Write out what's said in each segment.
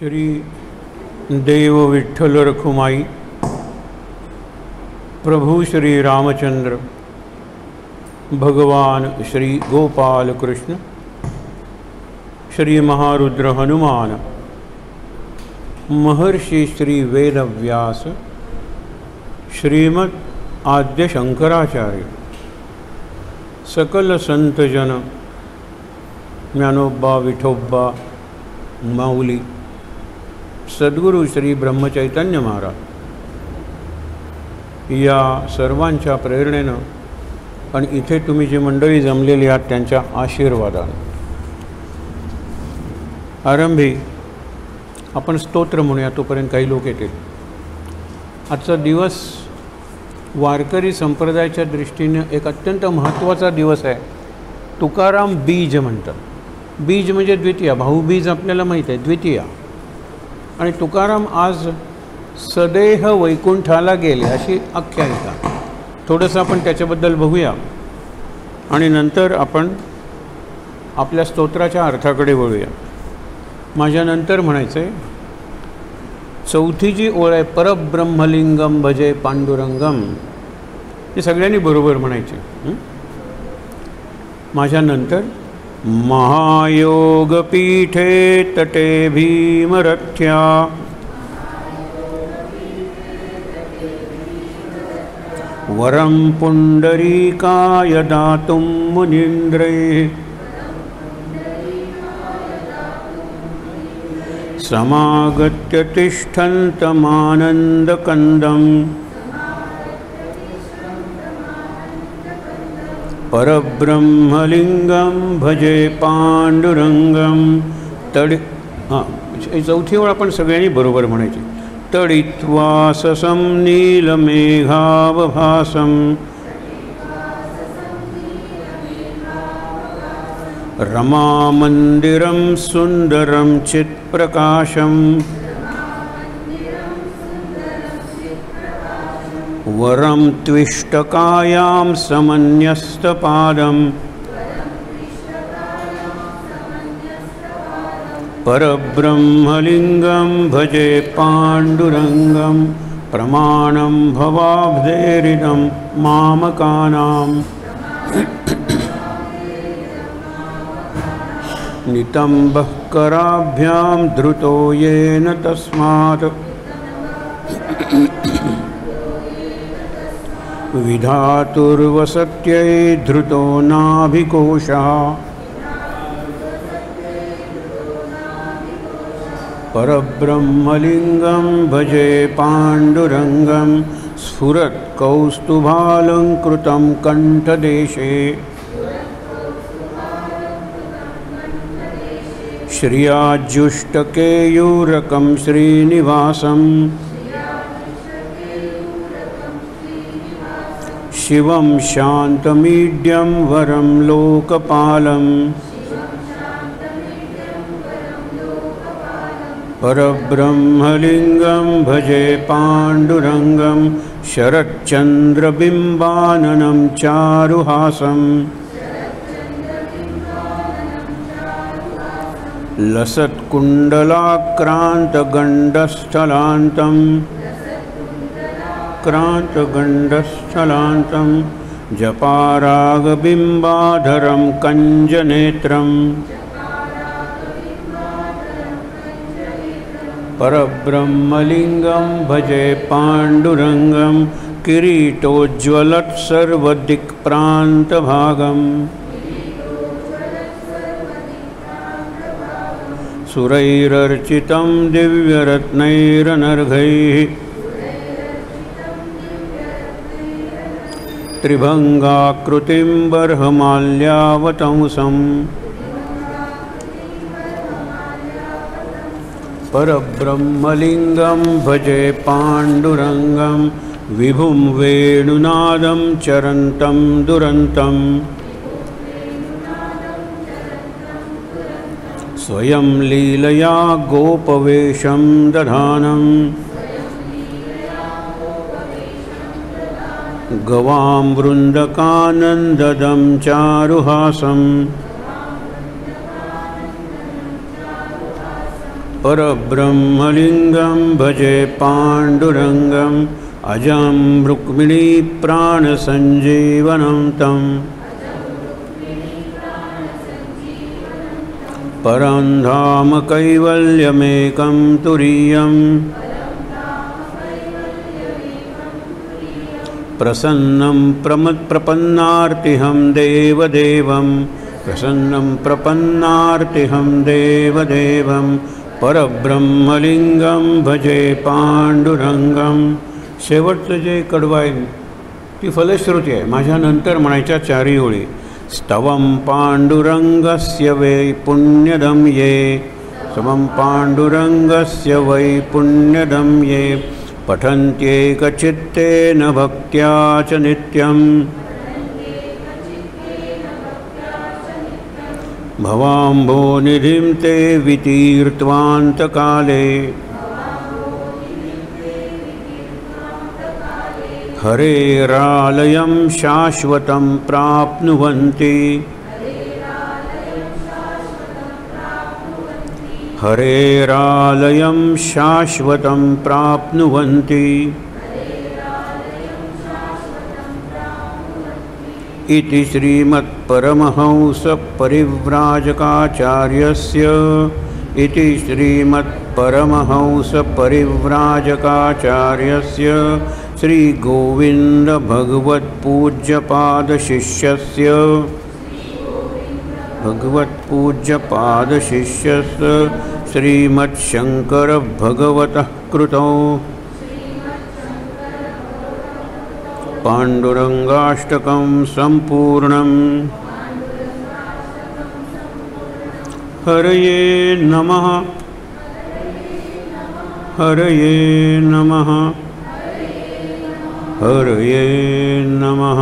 श्री देव विठ्ठल रखुमाई, प्रभु श्री रामचंद्र, भगवान श्री गोपाल कृष्ण, श्री महारुद्र हनुमान, महर्षि श्री वेदव्यास, श्रीमद् आद्य शंकराचार्य, सकल संतजन, ज्ञानोबा विठोबा माऊली, सद्गुरु श्री ब्रह्मचैतन्य महाराज या सर्वांच्या प्रेरणेनं आणि इथे तुम्ही जी मंडळी जमलेली आहात त्यांच्या आशीर्वादाने आरंभी आपण स्तोत्र म्हणूया, तोपर्यंत काही लोक येतील. आजचा दिवस वारकरी संप्रदायाच्या दृष्टीने एक अत्यंत महत्त्वाचा दिवस आहे. तुकाराम बीज म्हणतात. बीज म्हणजे द्वितीया, भाऊबीज आपल्याला माहीत आहे, द्वितीया. आणि तुकाराम आज सदेह वैकुंठाला गेले अशी आख्यायिका. थोडंसं आपण त्याच्याबद्दल बघूया आणि नंतर आपण आपल्या स्तोत्राच्या अर्थाकडे वळूया. माझ्यानंतर म्हणायचं आहे, चौथी जी ओळ आहे, परब्रह्मलिंगम भजे पांडुरंगम, हे सगळ्यांनी बरोबर म्हणायचे. माझ्यानंतर महायोगपीठे तटे भीमरथ्या वरं पुंडरीकाय दातुं मुनीन्द्रैः समागत्य तिष्ठन्तमानन्दकन्दम् परब्रह्मलिंगम भजे पांडुरंगम. चौथी ओळ आपण सगळ्यांनी बरोबर म्हणायची. तडित्वा ससं नीलमेघावभासं रमामन्दिरं सुन्दरं चित्प्रकाशं वरं त्विष्टकायां समन्यस्तपादं परब्रह्मलिंगं भजे पांडुरंगं. प्रमाणं भवाब्धेरिदं मामकानां नितम्बः कराभ्यां धृतो येन तस्मात् विधातुर्वसत्यै धृतो नाभिकोशः परब्रह्मलिंगं भजे पांडुरंगं. स्फुरत् कौस्तुभालंकृतं कंठदेशे श्रियाजुष्टकेयूरकं श्रीनिवासं शिवं शान्तमीड्यं वरं लोकपालं परब्रह्मलिंगं भजे पांडुरंगं. शरच्चन्द्रबिम्बाननं चारुहासं लसत्कुण्डलाक्रान्तगण्डस्थलान्तं क्रान्तगण्डस्थलान्तं जपारागबिम्बाधरं कञ्जनेत्रं परब्रह्मलिंगं भजे पांडुरंगं. किरीटोज्ज्वलत् सर्वदिक्प्रान्तभागं सुरैरर्चितं दिव्यरत्नैरनर्घैः त्रिभंगाकृतिं बर्हमाल्यावतंसं परब्रह्मलिंगं भजे पांडुरंगं. विभुं वेणुनादं चरन्तं दुरन्तं स्वयं लीलया गोपवेशं दधानं गवां वृन्दकानन्ददं चारुहासं परब्रह्मलिङ्गं भजे पाण्डुरङ्गम् अजं रुक्मिणी प्राणसञ्जीवनं तं परं धाम कैवल्यमेकं तुरीयम् प्रसन्नं प्रपन्नार्तिहं देवदेवं प्रसन्नं प्रपन्नार्तिहं देवदेवं परब्रह्मलिंगं भजे पांडुरंगम. शेवटचं जे कडवं आहे ती फलश्रुती आहे. माझ्यानंतर म्हणायच्या चारी ओळी. स्तवं पांडुरंगस्य वै पुण्यदं ये स्तवं पांडुरंगस्य वै पुण्यदं ये पठन्त्येकचित्तेन भक्त्या च नित्यं भवाम्भोनिधिं ते वितीर्त्वान्तकाले हरेरालयं शाश्वतं प्राप्नुवन्ति हरेरालयं शाश्वतं प्राप्नुवन्ति इति श्रीमत्परमहंसपरिव्राजकाचार्यस्य इति श्रीमत्परमहंसपरिव्राजकाचार्यस्य श्रीगोविन्दभगवत्पूज्यपादशिष्यस्य श्रीमच्छङ्करभगवतः कृतौ पाण्डुरङ्गाष्टकं सम्पूर्णम्. हरये नमः. हरये नमः. हरये नमः.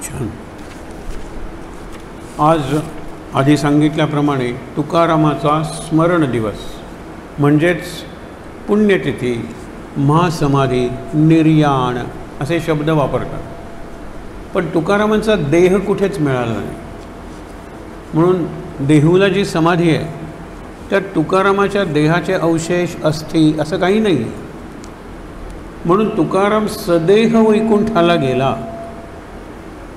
छान. आज आधी सांगितल्याप्रमाणे तुकारामाचा स्मरण दिवस म्हणजेच पुण्यतिथी, महासमाधी, निर्याण असे शब्द वापरतात. पण तुकारामांचा देह कुठेच मिळाला नाही. म्हणून देहूला जी समाधी आहे त्यात तुकारामाच्या देहाचे अवशेष, अस्थी असं काही नाही. म्हणून तुकाराम सदेह वैकुंठाला गेला.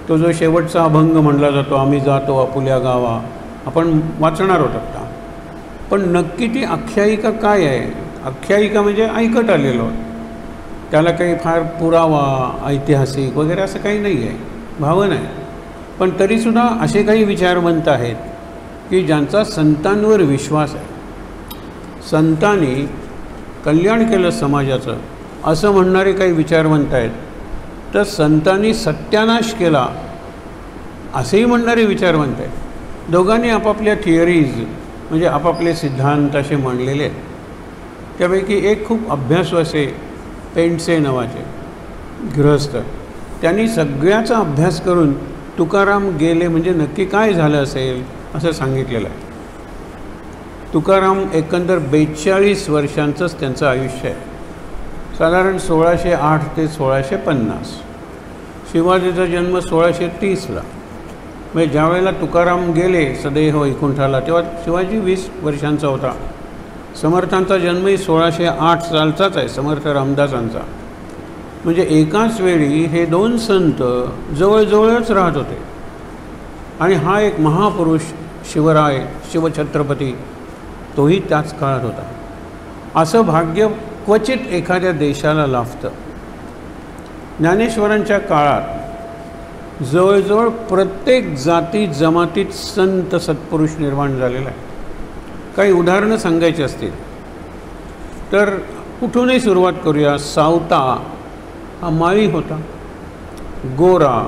तो जो शेवटचा अभंग म्हणला जातो, आम्ही जातो आपुल्या गावा, आपण वाचणार आहोत आता. पण नक्की ती आख्यायिका काय आहे? आख्यायिका म्हणजे ऐकत आलेलो, त्याला काही फार पुरावा ऐतिहासिक वगैरे असं काही नाही आहे, भावन आहे. पण तरीसुद्धा असे काही विचारवंत आहेत की ज्यांचा संतांवर विश्वास आहे. संतांनी कल्याण केलं समाजाचं असं म्हणणारे काही विचारवंत आहेत. तर संतांनी सत्यानाश केला असेही म्हणणारे विचारवंत आहेत. दोघांनी आपापल्या थिअरीज म्हणजे आपापले सिद्धांत असे मांडलेले आहेत. त्यापैकी एक खूप अभ्यासू असे पेंडसे नावाचे गृहस्थ, त्यांनी सगळ्याचा अभ्यास करून तुकाराम गेले म्हणजे नक्की काय झालं असेल असं सांगितलेलं आहे. तुकाराम एकंदर 42 वर्षांचंच त्यांचं आयुष्य आहे. साधारण 1608 ते 1650. शिवाजीचा जन्म 1630ला. म्हणजे ज्यावेळेला तुकाराम गेले सदेह वैकुंठाला तेव्हा शिवाजी 20 वर्षांचा होता. समर्थांचा जन्मही 1608 सालचाच आहे, समर्थ रामदासांचा. म्हणजे एकाच वेळी हे दोन संत जवळजवळच राहत होते. आणि हा एक महापुरुष शिवराय, शिवछत्रपती, तोही त्याच काळात होता. असं भाग्य क्वचित एखाद्या देशाला लाभतं. ज्ञानेश्वरांच्या काळात जवळजवळ प्रत्येक जाती जमातीत संत सत्पुरुष निर्माण झालेला आहे. काही उदाहरणं सांगायची असतील तर कुठूनही सुरुवात करूया. सावता हा माळी होता, गोरा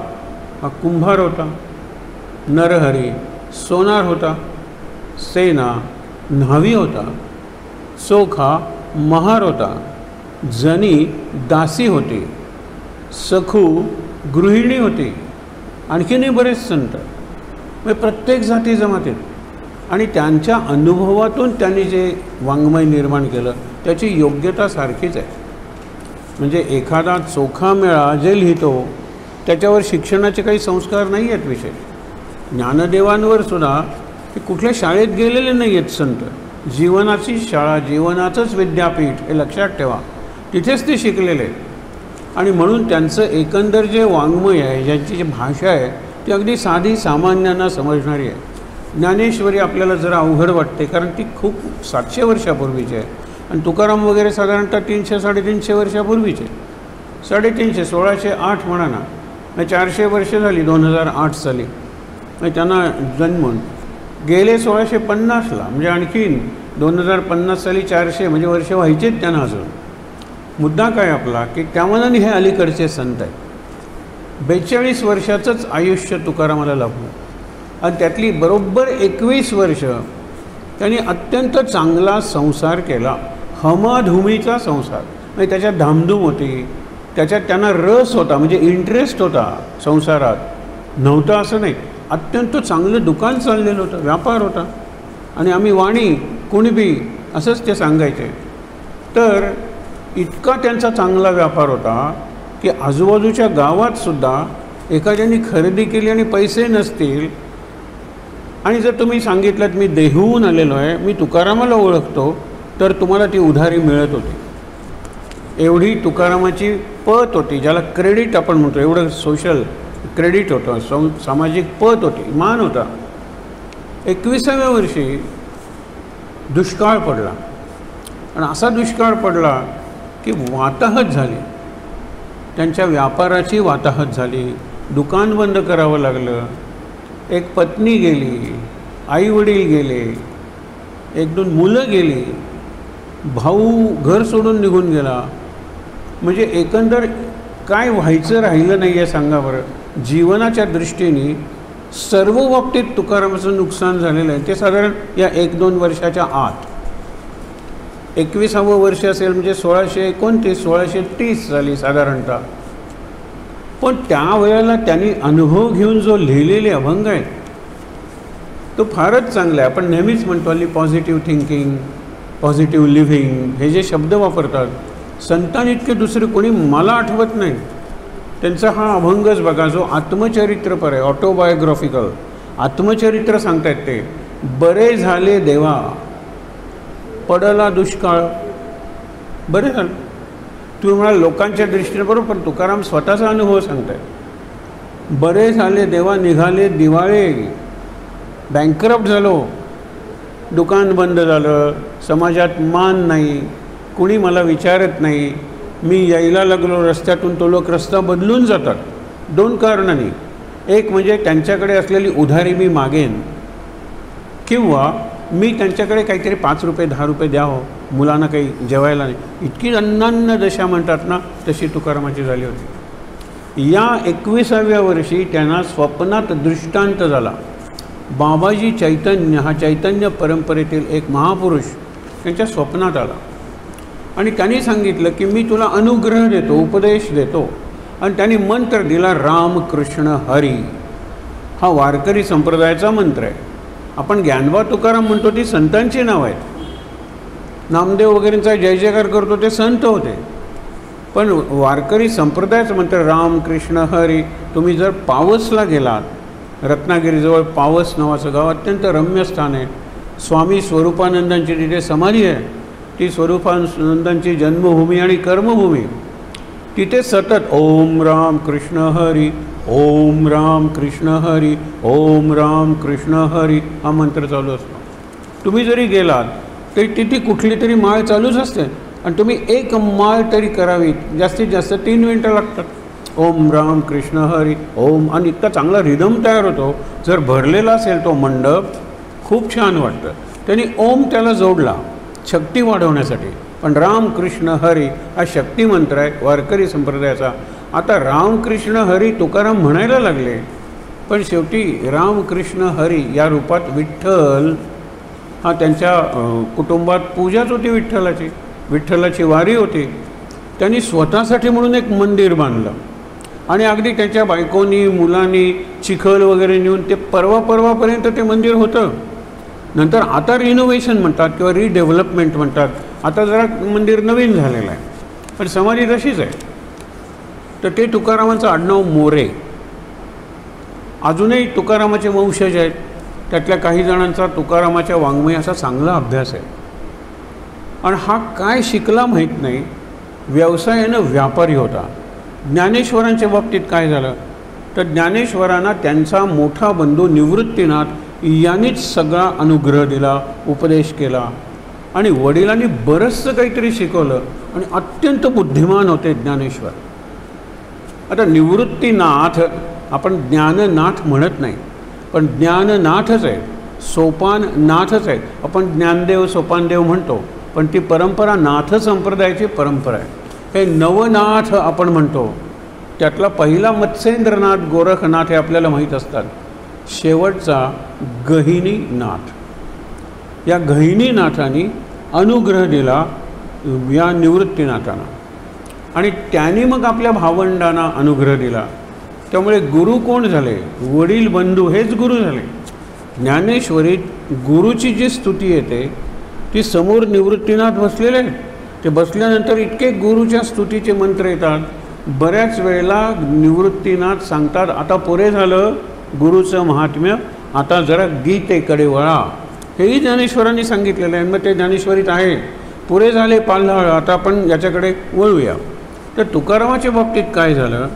हा कुंभार होता, नरहरी सोनार होता, सेना न्हावी होता, चोखा महार होता, जनी दासी होती, सखू गृहिणी होती, आणखीनही बरेच संत. म्हणजे प्रत्येक जाती जमातीत. आणि त्यांच्या अनुभवातून त्यांनी जे वाङ्मय निर्माण केलं त्याची योग्यता सारखीच आहे. म्हणजे एखादा चोखा मेळा जे लिहितो त्याच्यावर शिक्षणाचे काही संस्कार नाही आहेत विशेष. ज्ञानदेवांवर सुद्धा ते कुठल्या शाळेत गेलेले नाही आहेत संत. जीवनाची शाळा, जीवनाचंच विद्यापीठ हे लक्षात ठेवा, तिथेच ते शिकलेले आहेत. आणि म्हणून त्यांचं एकंदर जे वाङ्मय आहे, ज्यांची जी भाषा आहे ती अगदी साधी सामान्यांना समजणारी आहे. ज्ञानेश्वरी आपल्याला जरा अवघड वाटते, कारण ती खूप 700 वर्षापूर्वीची आहे. आणि तुकाराम वगैरे साधारणतः 300-350 वर्षापूर्वीचे. 350, 1608 म्हणा ना, 400 वर्ष झाली 2008 साली त्यांना जन्मून. गेले 1650ला, म्हणजे आणखीन 2050 साली 400 म्हणजे वर्ष व्हायचेच त्यांना अजून. मुद्दा काय आपला की त्यामानाने हे अलीकडचे संत आहेत. 42 वर्षाचंच आयुष्य तुकारामाला लाभलं आणि त्यातली बरोबर 21 वर्ष त्यांनी अत्यंत चांगला संसार केला, हमाधुमीचा संसार. म्हणजे त्याच्यात धामधूम होती, त्याच्यात त्यांना रस होता, म्हणजे इंटरेस्ट होता संसारात, नव्हतं असं नाही. अत्यंत चांगलं दुकान चाललेलं होतं, व्यापार होता. आणि आम्ही वाणी कुणबी असंच ते सांगायचे. तर इतका त्यांचा चांगला व्यापार होता की आजूबाजूच्या गावातसुद्धा एखाद्याने खरेदी केली आणि पैसे नसतील आणि जर तुम्ही सांगितलं मी देहूहून आलेलो आहे, मी तुकारामाला ओळखतो, तर तुम्हाला ती उधारी मिळत होती. एवढी तुकारामाची पत होती, ज्याला क्रेडिट आपण म्हणतो, एवढं सोशल क्रेडिट होतं, सामाजिक पत होती, मान होता. 21व्या वर्षी दुष्काळ पडला आणि असा दुष्काळ पडला की वाताहत झाली, त्यांच्या व्यापाराची वाताहत झाली, दुकान बंद करावं लागलं. एक पत्नी गेली, आईवडील गेले, 1-2 मुलं गेली, भाऊ घर सोडून निघून गेला. म्हणजे एकंदर काय व्हायचं राहिलं नाही आहे सांगा बरं. जीवनाच्या दृष्टीने सर्व बाबतीत तुकारामाचं नुकसान झालेलं आहे. ते साधारण या 1-2 वर्षाच्या आत. 21वं वर्ष असेल म्हणजे 1629-1630 साली साधारणतः. पण त्यावेळेला त्यांनी अनुभव घेऊन जो लिहिलेले अभंग आहेत तो फारच चांगला आहे. आपण नेहमीच म्हणतो हल्ली पॉझिटिव्ह थिंकिंग, पॉझिटिव्ह लिव्हिंग हे जे शब्द वापरतात, संतांइतके दुसरे कोणी मला आठवत नाही. त्यांचा हा अभंगच बघा, जो आत्मचरित्रपर आहे, ऑटोबायोग्राफिकल आत्मचरित्र सांगतायत ते. बरे झाले देवा, पडला दुष्काळ. बरे झालं. तुम्ही म्हणाल लोकांच्या दृष्टीने बरोबर, पण तुकाराम स्वतःचा अनुभव सांगताय. बरे झाले देवा, निघाले दिवाळे, बँकरप्ट झालो, दुकान बंद झालं, समाजात मान नाही, कुणी मला विचारत नाही, मी यायला लागलो रस्त्यातून, तो लोक रस्ता बदलून जातात 2 कारणांनी. एक म्हणजे त्यांच्याकडे असलेली उधारी मी मागेन, किंवा मी त्यांच्याकडे काहीतरी 5 रुपये 10 रुपये द्यावं, मुलांना काही जेवायला नाही. इतकी अन्नान्न दशा म्हणतात ना, तशी तुकारामाची झाली होती. या 21व्या वर्षी त्यांना स्वप्नात दृष्टांत झाला. बाबाजी चैतन्य हा चैतन्य परंपरेतील एक महापुरुष त्यांच्या स्वप्नात आला आणि त्यांनी सांगितलं की मी तुला अनुग्रह देतो, उपदेश देतो. आणि त्यांनी मंत्र दिला, राम कृष्ण हरी. हा वारकरी संप्रदायाचा मंत्र आहे. आपण ज्ञानबा तुकाराम म्हणतो ती संतांची नाव आहेत. नामदेव वगैरेंचा जय जयकार करतो ते संत होते. पण वारकरी संप्रदायाचं मंत्र राम कृष्ण हरी. तुम्ही जर पावसला गेलात, रत्नागिरीजवळ पावस नावाचं गाव, अत्यंत रम्य स्थान आहे. स्वामी स्वरूपानंदांची तिथे समाधी आहे. ती स्वरूपानंदांची जन्मभूमी आणि कर्मभूमी. तिथे सतत ओम राम कृष्ण हरी, ओम राम कृष्ण हरी, ओम राम कृष्ण हरी हा मंत्र चालू असतो. तुम्ही जरी गेलात तरी तिथे कुठली तरी माळ चालूच असते आणि तुम्ही एक माळ तरी करावी, जास्तीत जास्त 3 मिनटं लागतात. ओम राम कृष्ण हरी ओम. आणि इतका चांगला रिदम तयार होतो. जर भरलेला असेल तो मंडप, खूप छान वाटतं. त्यांनी ओम त्याला जोडला शक्ती वाढवण्यासाठी. पण राम कृष्ण हरी हा शक्ती मंत्र आहे वारकरी संप्रदायाचा. आता रामकृष्ण हरी तुकाराम म्हणायला लागले, पण शेवटी रामकृष्ण हरी या रूपात विठ्ठल हा त्यांच्या कुटुंबात पूजाच होती विठ्ठलाची, विठ्ठलाची वारी होती. त्यांनी स्वतःसाठी म्हणून एक मंदिर बांधलं आणि अगदी त्याच्या बायकोनी मुलांनी चिखल वगैरे नेऊन ते परवापर्यंत ते मंदिर होतं. नंतर आता रिनोव्हेशन म्हणतात किंवा रिडेव्हलपमेंट म्हणतात. आता जरा मंदिर नवीन झालेलं आहे, पण समाधी तशीच आहे. तर ते तुकारामांचं आडनाव मोरे. अजूनही तुकारामाचे वंशज आहेत. त्यातल्या काही जणांचा तुकारामाच्या वाङ्मय असा चांगला अभ्यास आहे, आणि हा काय शिकला माहीत नाही, व्यवसायानं व्यापारी होता. ज्ञानेश्वरांच्या बाबतीत काय झालं तर ज्ञानेश्वरांना त्यांचा मोठा बंधू निवृत्तीनाथ यांनीच सगळा अनुग्रह दिला, उपदेश केला, आणि वडिलांनी बरंचसं काहीतरी शिकवलं, आणि अत्यंत बुद्धिमान होते ज्ञानेश्वर. आता निवृत्तीनाथ आपण ज्ञाननाथ म्हणत नाही, पण ज्ञाननाथच आहे, सोपाननाथच आहे. आपण ज्ञानदेव सोपानदेव म्हणतो, पण ती परंपरा नाथ संप्रदायाची परंपरा आहे. हे नवनाथ आपण म्हणतो, त्यातला पहिला मत्स्येंद्रनाथ गोरखनाथ हे आपल्याला माहीत असतात, शेवटचा गहिनीनाथ. या गहिनीनाथांनी अनुग्रह दिला या निवृत्तीनाथांना, आणि त्यांनी मग आपल्या भावंडांना अनुग्रह दिला. त्यामुळे गुरु कोण झाले, वडील बंधू हेच गुरु झाले. ज्ञानेश्वरीत गुरुची जी स्तुती येते ती समोर निवृत्तीनाथ बसलेले आहेत. ते बसल्यानंतर इतके गुरुच्या स्तुतीचे मंत्र येतात. बऱ्याच वेळेला निवृत्तीनाथ सांगतात, आता पुरे झालं गुरुचं महात्म्य, आता जरा गीतेकडे वळा. हेही ज्ञानेश्वरांनी सांगितलेलं आहे. मग ते ज्ञानेश्वरीत आहे, पुरे झाले पाल्हाळ, आता आपण याच्याकडे वळूया. तर तुकारामाच्या बाबतीत काय झालं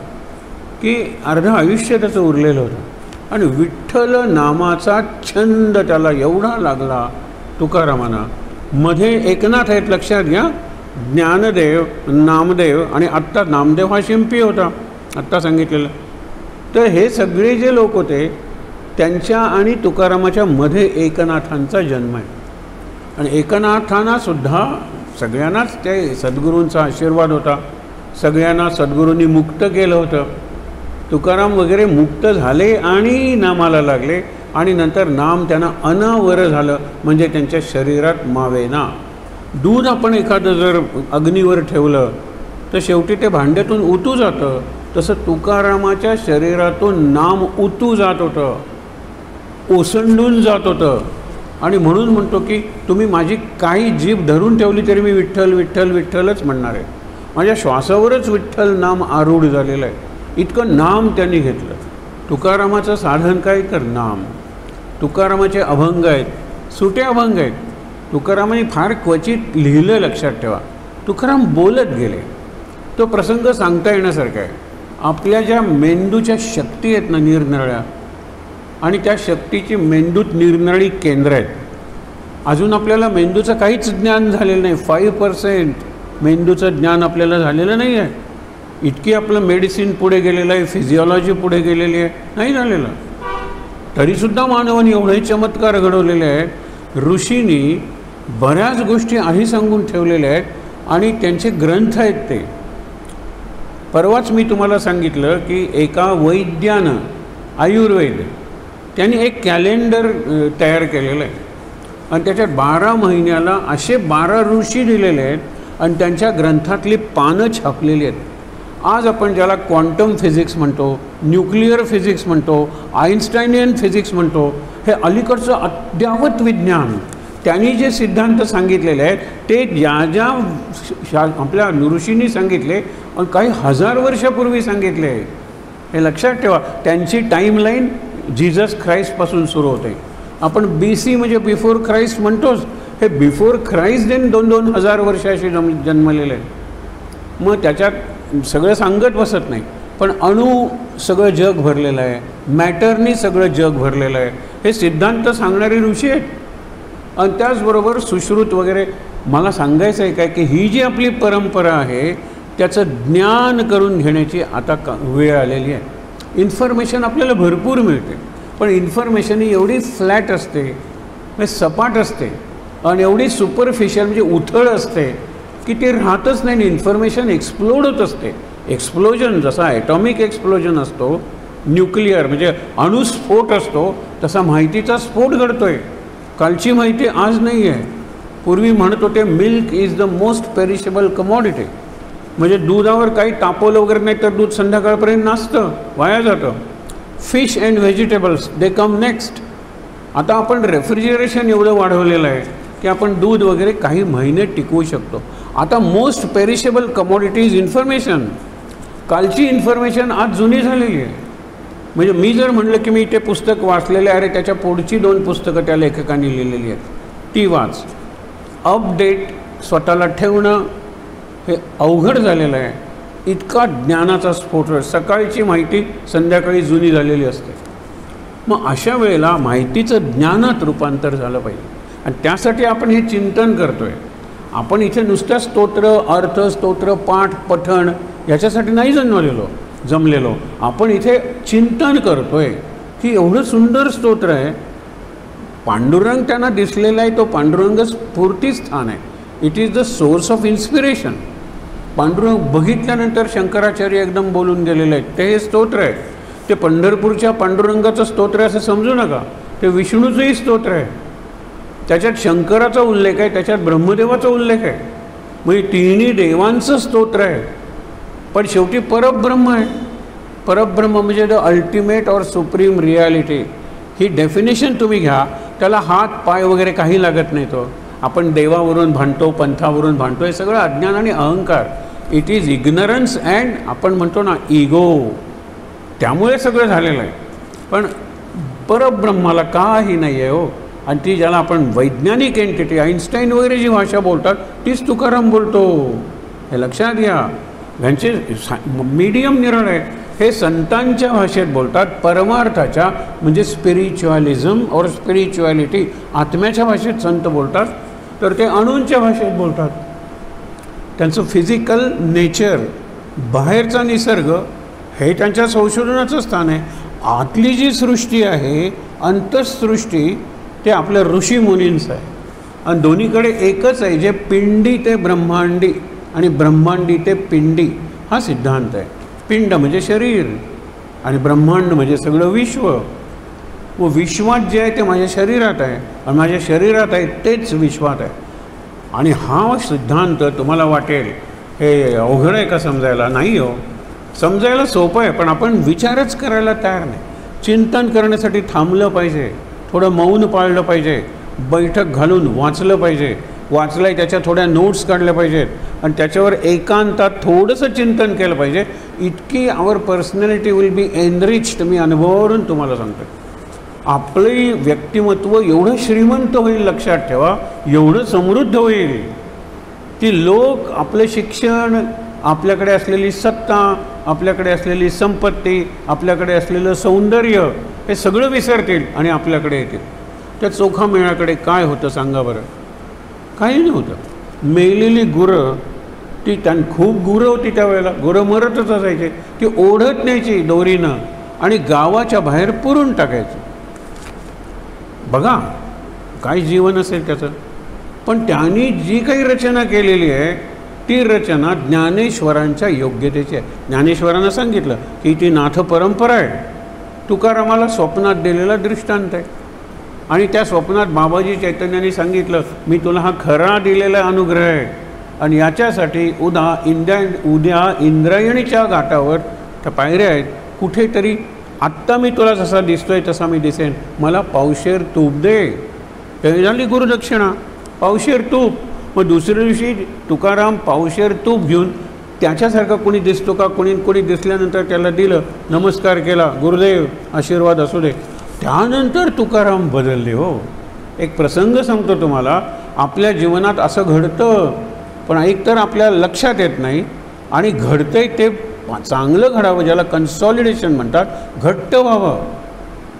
की अर्ध आयुष्य त्याचं उरलेलं होतं, आणि विठ्ठल नामाचा छंद त्याला एवढा लागला तुकारामांना. मध्ये एकनाथ आहेत, लक्षात घ्या, ज्ञानदेव, नामदेव, आणि आत्ता नामदेव हा शिंपी होता आत्ता सांगितलेलं. तर हे सगळे जे लोक होते त्यांच्या आणि तुकारामाच्या मध्ये एकनाथांचा जन्म आहे. आणि एकनाथांना सुद्धा सगळ्यांनाच ते सद्गुरूंचा आशीर्वाद होता, सगळ्यांना सद्गुरूंनी मुक्त केलं होतं. तुकाराम वगैरे मुक्त झाले आणि नामाला लागले, आणि नंतर नाम त्यांना अनावर झालं, म्हणजे त्यांच्या शरीरात मावेना. दूध आपण एखादं जर अग्नीवर ठेवलं तर शेवटी ते भांड्यातून उतू जातं, तसं तुकारामाच्या शरीरातून नाम उतू जात होतं, ओसंडून जात होतं. आणि म्हणून म्हणतो की तुम्ही माझी काही जीभ धरून ठेवली तरी मी विठ्ठल विठ्ठल विठ्ठलच म्हणणार आहे. माझ्या श्वासावरच विठ्ठल नाम आरूढ झालेलं आहे, इतकं नाम त्यांनी घेतलं. तुकारामाचं साधन काय तर नाम. तुकारामाचे अभंग आहेत, सुटे अभंग आहेत. तुकारामांनी फार क्वचित लिहिलं, लक्षात ठेवा. तुकाराम बोलत गेले, तो प्रसंग सांगता येण्यासारखा आहे. आपल्या ज्या मेंदूच्या शक्ती आहेत ना निरनिराळ्या, आणि त्या शक्तीची मेंदूत निरनिराळी केंद्र आहेत. अजून आपल्याला मेंदूचं काहीच ज्ञान झालेलं नाही, 5% मेंदूचं ज्ञान आपल्याला झालेलं नाही आहे. इतकी आपलं मेडिसिन पुढे गेलेलं आहे, फिजिओलॉजी पुढे गेलेली आहे, नाही झालेलं. तरीसुद्धा मानवाने एवढे चमत्कार घडवलेले आहेत. ऋषींनी बऱ्याच गोष्टी आधी सांगून ठेवलेल्या आहेत, आणि त्यांचे ग्रंथ आहेत ते. परवाच मी तुम्हाला सांगितलं की एका वैद्यानं, आयुर्वेद, त्यांनी एक कॅलेंडर तयार केलेलं आहे, आणि त्याच्यात 12 महिन्याला असे 12 ऋषी दिलेले आहेत, आणि त्यांच्या ग्रंथातली पानं छापलेली आहेत. आज आपण ज्याला क्वांटम फिजिक्स म्हणतो, न्यूक्लिअर फिजिक्स म्हणतो, आईन्स्टाईनियन फिजिक्स म्हणतो, हे अलीकडचं अद्यावत विज्ञान, त्यांनी जे सिद्धांत सांगितलेले आहेत ते ज्या ज्या आपल्या ऋषींनी सांगितले आणि काही हजार वर्षापूर्वी सांगितले, हे लक्षात ठेवा. त्यांची टाईमलाईन जीसस ख्राइस्टपासून सुरू होते. आपण BC म्हणजे बिफोर ख्राइस्ट म्हणतोच, हे बिफोर ख्राइस्ट देन 2-2 हजार वर्षाशी जन्मलेले आहे. मग त्याच्यात सगळं सांगत बसत नाही, पण अणू सगळं जग भरलेलं आहे, मॅटरनी सगळं जग भरलेलं आहे, हे सिद्धांत सांगणारे ऋषी आहेत. आणि त्याचबरोबर सुश्रुत वगैरे. मला सांगायचं आहे काय की ही जी आपली परंपरा आहे त्याचं ज्ञान करून घेण्याची आता वेळ आलेली आहे. इन्फॉर्मेशन आपल्याला भरपूर मिळते, पण इन्फॉर्मेशन ही एवढी फ्लॅट असते, म्हणजे सपाट असते, आणि एवढी सुपरफिशियल म्हणजे उथळ असते की ते राहतच नाही. इन्फॉर्मेशन एक्सप्लोड होत असते. एक्सप्लोजन जसा ॲटॉमिक एक्सप्लोजन असतो, न्यूक्लिअर म्हणजे अणुस्फोट असतो, तसा माहितीचा स्फोट घडतो आहे. कालची माहिती आज नाही आहे. पूर्वी म्हणत होते milk is the most perishable commodity, म्हणजे दुधावर काही तापवलं वगैरे नाही तर दूध संध्याकाळपर्यंत नासतं, वाया जातं. Fish and vegetables they come next. आता आपण रेफ्रिजरेशन एवढं वाढवलेलं आहे की आपण दूध वगैरे काही महिने टिकवू शकतो. आता most perishable commodity is information. कालची इन्फॉर्मेशन आज जुनी झालेली आहे. म्हणजे मी जर म्हणलं की मी ते पुस्तक वाचलेले आहे, त्याच्या पुढची 2 पुस्तकं त्या लेखकांनी लिहिलेली आहेत, ती वाच. अपडेट स्वतःला ठेवणं हे अवघड झालेलं आहे. इतका ज्ञानाचा स्फोट, सकाळची माहिती संध्याकाळी जुनी झालेली असते. मग अशा वेळेला माहितीचं ज्ञानात रूपांतर झालं पाहिजे आणि त्यासाठी आपण हे चिंतन करतो आहे. आपण इथे नुसत्या स्तोत्र, अर्थ, स्तोत्र, पाठ, पठण याच्यासाठी नाही जमलेलो. आपण इथे चिंतन करतो आहे की एवढं सुंदर स्तोत्र आहे, पांडुरंग त्यांना दिसलेला आहे, तो पांडुरंग स्फूर्तीस्थान आहे. It is the source of inspiration. Pandurang बघितल्यानंतर शंकराचार्य एकदम बोलून गेलेले आहेत. ते हे स्तोत्र आहे, ते पंढरपूरच्या पांडुरंगाचं स्तोत्र आहे असं समजू नका, ते विष्णूचंही स्तोत्र आहे. त्याच्यात शंकराचा उल्लेख आहे, त्याच्यात ब्रह्मदेवाचा उल्लेख आहे. म्हणजे तिन्ही देवांचं स्तोत्र आहे. पण शेवटी परब्रह्म आहे. परब्रह्म म्हणजे द अल्टिमेट और सुप्रीम रियालिटी. ही डेफिनेशन तुम्ही घ्या, त्याला हात पाय वगैरे काही लागत नाही. तो आपण देवावरून भांडतो, पंथावरून भांडतो, हे सगळं अज्ञान आणि अहंकार. इट इज इग्नरन्स अँड आपण म्हणतो ना इगो, त्यामुळे सगळं झालेलं आहे. पण परब्रह्माला काही नाही आहे हो. आणि ती ज्याला आपण वैज्ञानिक एंटिटी, आईन्स्टाईन वगैरे जी भाषा बोलतात तीच तुकाराम बोलतो, हे लक्षात घ्या. ह्यांचे मीडियम निराळ आहे. हे संतांच्या भाषेत बोलतात, परमार्थाच्या म्हणजे स्पिरिच्युअलिझम और स्पिरिच्युअलिटी आत्म्याच्या भाषेत संत बोलतात, तर ते अणूंच्या भाषेत बोलतात. त्यांचं फिजिकल नेचर, बाहेरचा निसर्ग हे त्यांच्या संशोधनाचं स्थान आहे. आतली जी सृष्टी आहे, अंतःसृष्टी, ते आपल्या ऋषीमुनींचं आहे. आणि दोन्हीकडे एकच आहे, जे पिंडी ते ब्रह्मांडी आणि ब्रह्मांडी ते पिंडी हा सिद्धांत आहे. पिंड म्हणजे शरीर आणि ब्रह्मांड म्हणजे सगळं विश्व. व विश्वात जे आहे ते माझ्या शरीरात आहे आणि माझ्या शरीरात आहे तेच विश्वात आहे. आणि हा सिद्धांत तुम्हाला वाटेल हे अवघड आहे का समजायला? नाही हो, समजायला सोपं आहे, पण आपण विचारच करायला तयार नाही. चिंतन करण्यासाठी थांबलं पाहिजे, थोडं मौन पाळलं पाहिजे, बैठक घालून वाचलं पाहिजे. वाचलं आहे त्याच्या थोड्या नोट्स काढल्या पाहिजेत आणि त्याच्यावर एकांतात थोडंसं चिंतन केलं पाहिजे. इतकी आवर पर्सनॅलिटी विल बी एनरिच्ड. मी अनुभवावरून तुम्हाला सांगतो, आपले व्यक्तिमत्व एवढं श्रीमंत होईल, लक्षात ठेवा, एवढं समृद्ध होईल की लोक आपलं शिक्षण, आपल्याकडे असलेली सत्ता, आपल्याकडे असलेली संपत्ती, आपल्याकडे असलेलं सौंदर्य हे सगळं विसरतील आणि आपल्याकडे येतील. त्या चोखा मेळाकडे काय होतं सांगा बरं? काही नव्हतं. मेलेली गुरं, ती खूप गुरं होती त्यावेळेला, गुरं मरतच असायचे, ती ओढत न्यायची दोरीनं आणि गावाच्या बाहेर पुरून टाकायची. बघा काय जीवन असेल त्याचं. पण त्यांनी जी काही रचना केलेली आहे ती रचना ज्ञानेश्वरांच्या योग्यतेची आहे. ज्ञानेश्वरांना सांगितलं की ती नाथ परंपरा आहे. तुकारामाला स्वप्नात दिलेला दृष्टांत आहे आणि त्या स्वप्नात बाबाजी चैतन्यांनी सांगितलं, मी तुला हा खरा दिलेला अनुग्रह आहे आणि याच्यासाठी उद्या इंद्रायणीच्या घाटावर त्या पायऱ्या आहेत, कुठेतरी आत्ता मी तुला जसा दिसतोय तसा मी दिसेन, मला पावशेर तूप दे. ते झाली गुरुदक्षिणा, पावशेर तूप. मग दुसऱ्या दिवशी तुकाराम पावशेर तूप घेऊन त्याच्यासारखा कोणी दिसतो का, कोणी दिसल्यानंतर त्याला दिलं, नमस्कार केला, गुरुदेव आशीर्वाद असू दे. त्यानंतर तुकाराम बदलले हो. एक प्रसंग सांगतो तुम्हाला, आपल्या जीवनात असं घडतं पण एकतर आपल्या लक्षात येत नाही आणि घडतंय ते चांगलं घडावं, ज्याला कन्सॉलिडेशन म्हणतात, घट्ट व्हावं,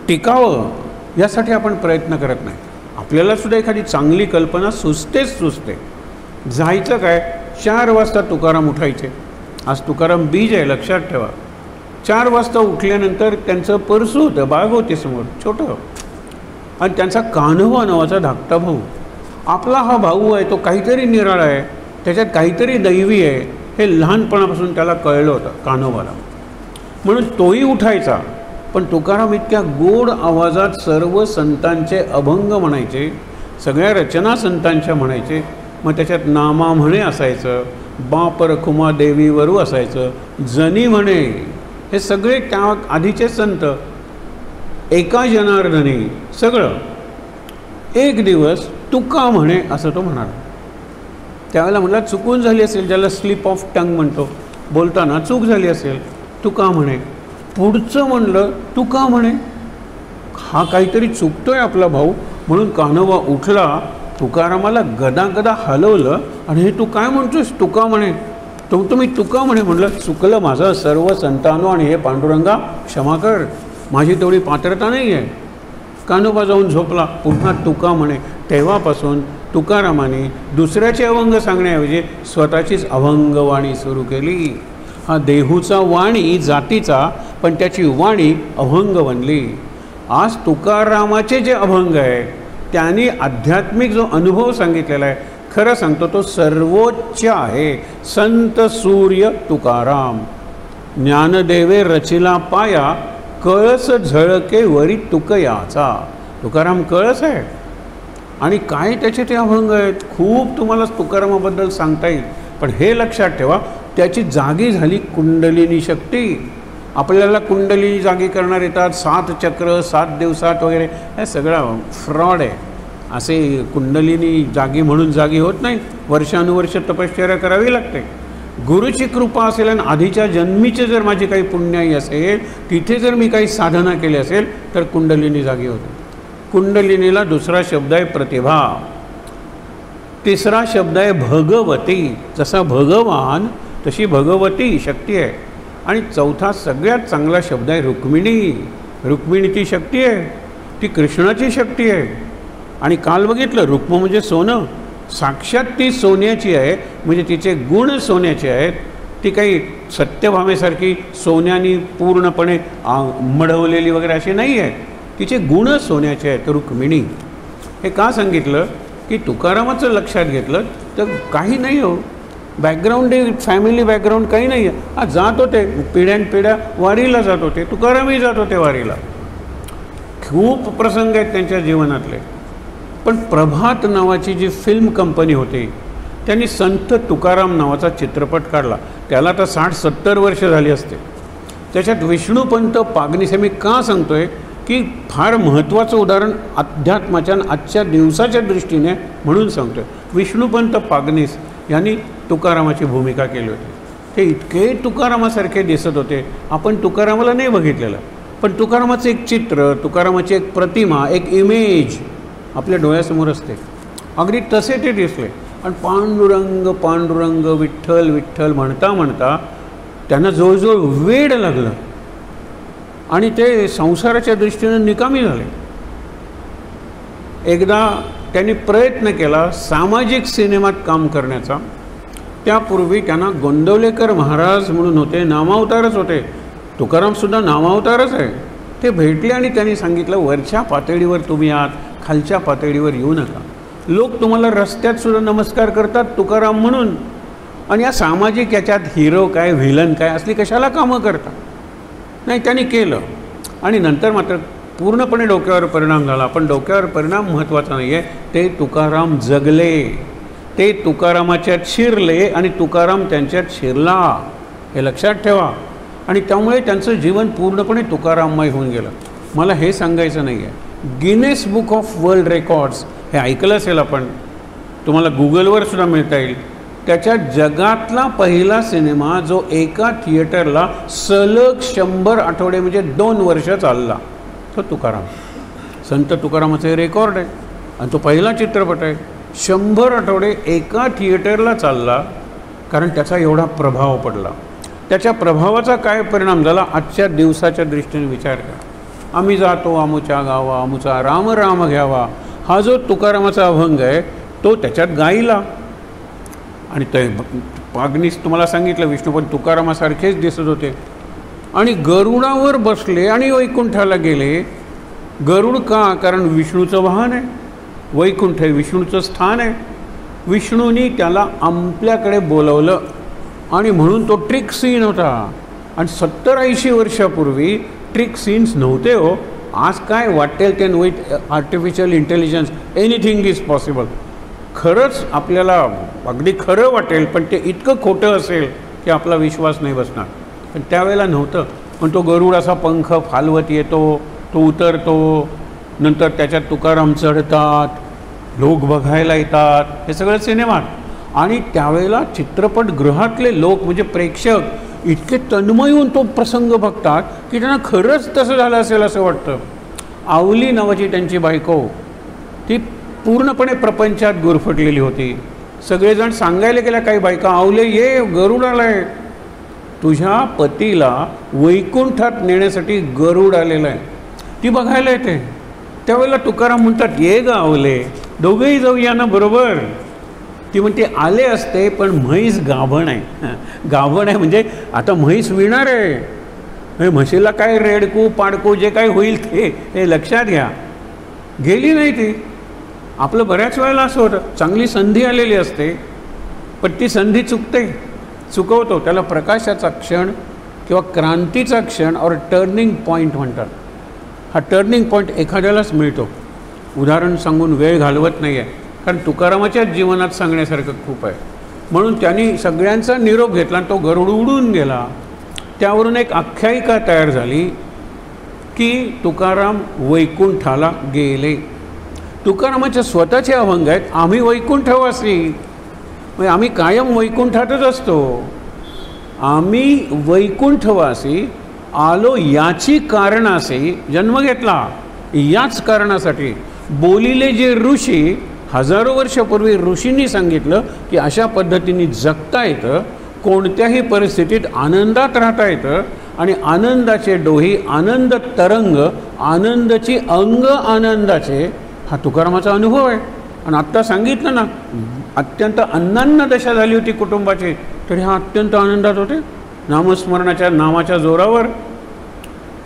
टिकावं, यासाठी आपण प्रयत्न करत नाही. आपल्याला सुद्धा एखादी चांगली कल्पना सुचते. जायचं काय, 4 वाजता तुकाराम उठायचे. आज तुकाराम बीज आहे, लक्षात ठेवा. 4 वाजता उठल्यानंतर त्यांचं परसू होतं, बाग होती समोर छोटं, आणि त्यांचा कान्होबा नावाचा धाकटा भाऊ. आपला हा भाऊ आहे तो काहीतरी निराळा आहे, त्याच्यात काहीतरी दैवी आहे, हे लहानपणापासून त्याला कळलं होतं कान्होबाला. म्हणून तोही उठायचा. पण तुकाराम इतक्या गोड आवाजात सर्व संतांचे अभंग म्हणायचे, सगळ्या रचना संतांच्या म्हणायचे. मग त्याच्यात नामा म्हणे असायचं, बाप रखुमा देवीवरू असायचं, जनी म्हणे, हे सगळे त्या आधीचे संत, एका जनार्दनी, सगळं. एक दिवस तुका म्हणे असं तो म्हणाला. त्यावेळेला म्हटलं चुकून झाली असेल, ज्याला स्लिप ऑफ टंग म्हणतो, बोलताना चूक झाली असेल, तुका म्हणे. पुढचं म्हणलं तुका म्हणे. हा काहीतरी चुकतोय आपला भाऊ, म्हणून कान्होबा उठला, तुकारामाला गदा हलवलं आणि हे तू काय म्हणतोस तुका म्हणे. तुम्ही तुका म्हणे म्हणलं. चुकलं माझं सर्व संतानो आणि हे पांडुरंगा क्षमा कर, माझी तेवढी पात्रता नाही आहे. कान्होबा जाऊन झोपला. पुन्हा तुका म्हणे. तेव्हापासून तुकारामाने दुसऱ्याचे अभंग सांगण्याऐवजी स्वतःचीच अभंगवाणी सुरू केली. हा देहूचा वाणी जातीचा, पण त्याची वाणी अभंग बनली. आज तुकारामाचे जे अभंग आहे त्यांनी आध्यात्मिक जो अनुभव सांगितलेला आहे, खरं सांगतो तो सर्वोच्च आहे. संत सूर्य तुकाराम, ज्ञानदेवे रचिला पाया, कळस झळके वरी तुकयाचा. तुकाराम कळस आहे आणि काय त्याचे ते अभंग आहेत. खूप तुम्हाला तुकारामाबद्दल सांगता येईल, पण हे लक्षात ठेवा, त्याची जागी झाली कुंडलिनी शक्ती. आपल्याला कुंडलिनी जागी करणार येतात, 7 चक्र 7 दिवसात वगैरे, हे सगळं फ्रॉड आहे. असे कुंडलिनी जागी म्हणून जागी होत नाही, वर्षानुवर्ष तपश्चर्या करावी लागते. गुरुची कृपा असेल आणि आधीच्या जन्मीचे जर माझी काही पुण्याई असेल, तिथे जर मी काही साधना केली असेल तर कुंडलिनी जागी होते. कुंडलिनीला दुसरा शब्द आहे प्रतिभा, तिसरा शब्द आहे भगवती. जसा भगवान तशी भगवती शक्ती आहे. आणि चौथा सगळ्यात चांगला शब्द आहे रुक्मिणी. रुक्मिणी ती शक्ती आहे, ती कृष्णाची शक्ती आहे. आणि काल बघितलं, रुक्म म्हणजे सोनं, साक्षात ती सोन्याची आहे, म्हणजे तिचे गुण सोन्याचे आहेत. ती काही सत्यभामेसारखी सोन्याने पूर्णपणे मढवलेली वगैरे अशी नाही आहे, तिचे गुण सोन्याचे आहेत रुक्मिणी. हे का सांगितलं की तुकारामाचं लक्षात घेतलं तर काही नाही हो, बॅकग्राऊंड फॅमिली बॅकग्राऊंड काही नाही आहे. हा जात होते पिढ्यानपिढ्या वारीला जात होते, तुकारामही जात होते वारीला. खूप प्रसंग आहेत त्यांच्या जीवनातले. पण प्रभात नावाची जी फिल्म कंपनी होती त्यांनी संत तुकाराम नावाचा चित्रपट काढला. त्याला आता 60-70 वर्ष झाली असते. त्याच्यात विष्णुपंत पागनीस, हे मी का सांगतोय की फार महत्त्वाचं उदाहरण अध्यात्माच्या आजच्या दिवसाच्या दृष्टीने म्हणून सांगतोय. विष्णुपंत पागनीस यांनी तुकारामाची भूमिका केली होती. ते इतके तुकारामासारखे दिसत होते. आपण तुकारामाला नाही बघितलेलं, पण तुकारामाचं एक चित्र, तुकारामाची एक प्रतिमा, एक इमेज आपल्या डोळ्यासमोर असते. अगदी तसे ते दिसले. आणि पांडुरंग पांडुरंग विठ्ठल विठ्ठल म्हणता म्हणता त्यांना जवळजवळ वेड लागलं आणि ते संसाराच्या दृष्टीने निकामी झाले. एकदा त्यांनी प्रयत्न केला सामाजिक सिनेमात काम करण्याचा. त्यापूर्वी त्यांना गोंदवलेकर महाराज म्हणून होते, नामावतारच होते. तुकारामसुद्धा नामावतारच आहे. ते भेटले आणि त्यांनी सांगितलं, वरच्या पातळीवर तुम्ही आहात, खालच्या पातळीवर येऊ नका. लोक तुम्हाला रस्त्यात सुद्धा नमस्कार करतात तुकाराम म्हणून, आणि या सामाजिक याच्यात हिरो काय व्हिलन काय असली कशाला कामं करतात. नाही, त्यांनी केलं आणि नंतर मात्र पूर्णपणे डोक्यावर परिणाम झाला. पण डोक्यावर परिणाम महत्त्वाचा नाही आहे, ते तुकाराम जगले, ते तुकारामाच्यात शिरले आणि तुकाराम त्यांच्यात शिरला, हे लक्षात ठेवा. आणि त्यामुळे त्यांचं जीवन पूर्णपणे तुकाराममय होऊन गेलं. मला हे सांगायचं नाही आहे, Guinness book of world records हे ऐकलं असेल आपण, तुम्हाला गुगलवर सुद्धा मिळता येईल. त्याच्यात जगातला पहिला सिनेमा जो एका थिएटरला सलग 100 आठवडे म्हणजे 2 वर्ष चालला, तो तुकाराम. संत तुकारामाचं हे रेकॉर्ड आहे आणि तो पहिला चित्रपट आहे. 100 आठवडे एका थिएटरला चालला, कारण त्याचा एवढा प्रभाव पडला. त्याच्या प्रभावाचा काय परिणाम झाला आजच्या दिवसाच्या दृष्टीने विचार करा. आम्ही जातो आमुच्या गावा, आमुचा राम राम घ्यावा, हा जो तुकारामाचा अभंग आहे तो त्याच्यात गायला. आणि ते पागनीस तुम्हाला सांगितलं विष्णुपंत तुकारामासारखेच दिसत होते. आणि गरुडावर बसले आणि वैकुंठाला गेले. गरुड का? कारण विष्णूचं वाहन आहे, वैकुंठ हे विष्णूचं स्थान आहे. विष्णूंनी त्याला आपल्याकडे बोलवलं आणि म्हणून तो ट्रिक सीन होता. आणि 70-80 वर्षापूर्वी ट्रिक सीन्स नव्हते हो. आज काय वाटेल ते with artificial intelligence anything is possible. खरंच आपल्याला अगदी खरं वाटेल, पण ते इतकं खोटं असेल की आपला विश्वास नाही बसणार. पण त्यावेळेला नव्हतं. पण तो गरुड असा पंख फालवत येतो, तो उतरतो, नंतर त्याच्यात तुकाराम चढतात, लोक बघायला येतात, हे सगळं सिनेमात. आणि त्यावेळेला चित्रपटगृहातले लोक म्हणजे प्रेक्षक इतके तन्मय होऊन तो प्रसंग बघतात की त्यांना खरंच तसं झालं असेल असं वाटतं. आवली नावाची त्यांची बायको, ती पूर्णपणे प्रपंचात गुरफटलेली होती. सगळेजण सांगायला गेल्या काही बायका, आवले ये, गरुड आलाय, तुझ्या पतीला वैकुंठात नेण्यासाठी गरुड आलेला आहे. ती बघायला येते. त्यावेळेला तुकाराम म्हणतात, ये ग आवले, दोघेही जाऊया ना बरोबर. ती म्हणते, आले असते पण म्हैस गाभण आहे. गाभण आहे म्हणजे आता म्हैस विणार आहे, म्हशीला काय रेडकू पाडकू जे काय होईल ते लक्षात घ्या. गेली नाही ती. आपलं बऱ्याच वेळेला असं होतं, चांगली संधी आलेली असते पण ती संधी चुकवतो. त्याला प्रकाशाचा क्षण किंवा क्रांतीचा क्षण और टर्निंग पॉईंट म्हणतात. हा टर्निंग पॉईंट एखाद्यालाच मिळतो. उदाहरण सांगून वेळ घालवत नाही आहे, कारण तुकारामाच्याच जीवनात सांगण्यासारखं खूप आहे. म्हणून त्यांनी सगळ्यांचा निरोप घेतला आणि तो गरुड उडून गेला. त्यावरून एक आख्यायिका तयार झाली की तुकाराम वैकुंठाला गेले. तुकारामाचे स्वतःचे अभंग आहेत, आम्ही वैकुंठवासी, म्हणजे आम्ही कायम वैकुंठातच असतो. आम्ही वैकुंठवासी आलो याची कारणाशी जन्म घेतला, याच कारणासाठी. बोलिले जे ऋषी, हजारो वर्षापूर्वी ऋषींनी सांगितलं की अशा पद्धतीने जगता येतं, कोणत्याही परिस्थितीत आनंदात राहता येतं आणि आनंदाचे डोही, आनंद तरंग, आनंदाची अंग आनंदाचे, हा तुकारामाचा अनुभव आहे. आणि आत्ता सांगितलं ना, अत्यंत अन्नान्न दशा झाली होती कुटुंबाची, तरी हा अत्यंत आनंदात होते नामस्मरणाच्या नामाच्या जोरावर.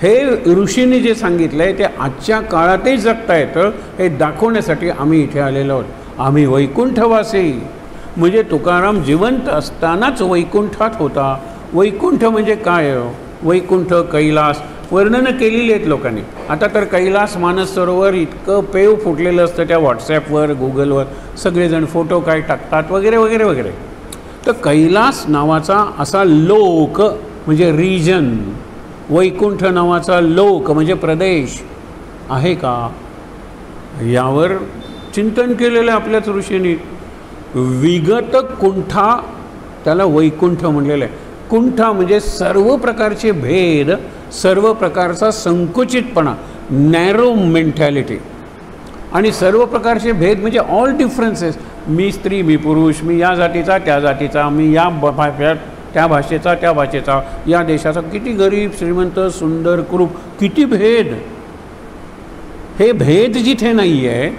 हे ऋषींनी जे सांगितलं आहे ते आजच्या काळातही जगता येतं, हे दाखवण्यासाठी आम्ही इथे आलेलो आहोत. आम्ही वैकुंठवासी, म्हणजे तुकाराम जिवंत असतानाच वैकुंठात होता. वैकुंठ म्हणजे काय? वैकुंठ, कैलास वर्णनं केलेली आहेत लोकांनी. आता तर कैलास मानस सरोवर इतकं पेव फुटलेलं असतं, त्या व्हॉट्सॲपवर गुगलवर सगळेजण फोटो काय टाकतात वगैरे वगैरे वगैरे. तर कैलास नावाचा असा लोक म्हणजे रिजन, वैकुंठ नावाचा लोक म्हणजे प्रदेश आहे का? यावर चिंतन केलेलं आहे आपल्याच ऋषींनी. विगत कुंठा त्याला वैकुंठ म्हणलेलं आहे. कुंठा म्हणजे सर्व प्रकारचे भेद, सर्व प्रकारचा संकुचितपणा, नॅरो मेंटॅलिटी. आणि सर्व प्रकारचे भेद म्हणजे ऑल डिफरन्सेस. मी स्त्री, मी पुरुष, मी या जातीचा त्या जातीचा, मी या त्या भाषेचा त्या भाषेचा, या देशाचा, किती गरीब श्रीमंत सुंदर कुरूप, किती भेद. हे भेद जिथे नाही आहे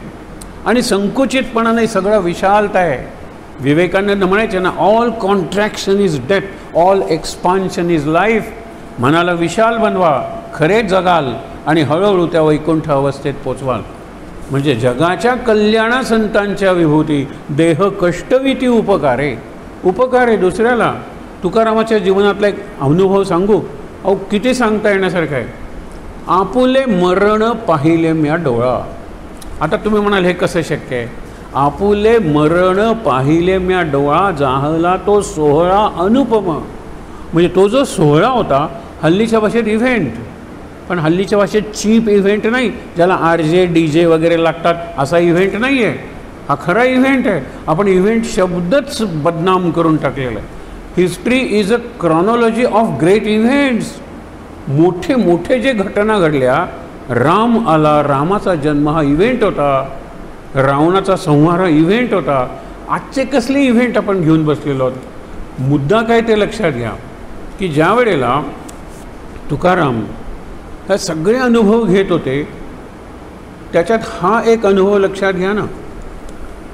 आणि संकुचितपणा नाही, सगळा विशालता आहे. विवेकानंद म्हणायचे ना, all contraction is death, all expansion is life. मनाला विशाल बनवा, खरे जगाल आणि हळूहळू त्या वैकुंठ अवस्थेत पोचवाल. म्हणजे जगाच्या कल्याणा संतांच्या विभूती, देह कष्टविती उपकारे. उपकार आहे दुसऱ्याला. तुकारामाच्या जीवनातला एक अनुभव सांगू, अहो किती सांगता येण्यासारखं आहे. आपुले मरण पाहिले म्या डोळा. आता तुम्ही म्हणाल हे कसं शक्य आहे? आपुले मरण पाहिले म्या डोळा, जाहला तो सोहळा अनुपम. म्हणजे तो जो सोहळा होता, हल्लीच्या भाषेत इव्हेंट, पण हल्लीच्या भाषेत चीप इव्हेंट नाही, ज्याला RJ DJ वगैरे लागतात असा इव्हेंट नाही आहे. हा खरा इव्हेंट आहे. आपण इव्हेंट शब्दच बदनाम करून टाकलेला आहे. History is a chronology of great events. मोठे मोठे जे घटना घडल्या, राम आला, रामाचा जन्म हा इव्हेंट होता, रावणाचा संहार हा इव्हेंट होता. आजचे कसले इव्हेंट आपण घेऊन बसलेलो आहोत? मुद्दा काय ते लक्षात घ्या की ज्या वेळेला तुकाराम हे सगळे अनुभव घेत होते, त्याच्यात हा एक अनुभव लक्षात घ्या ना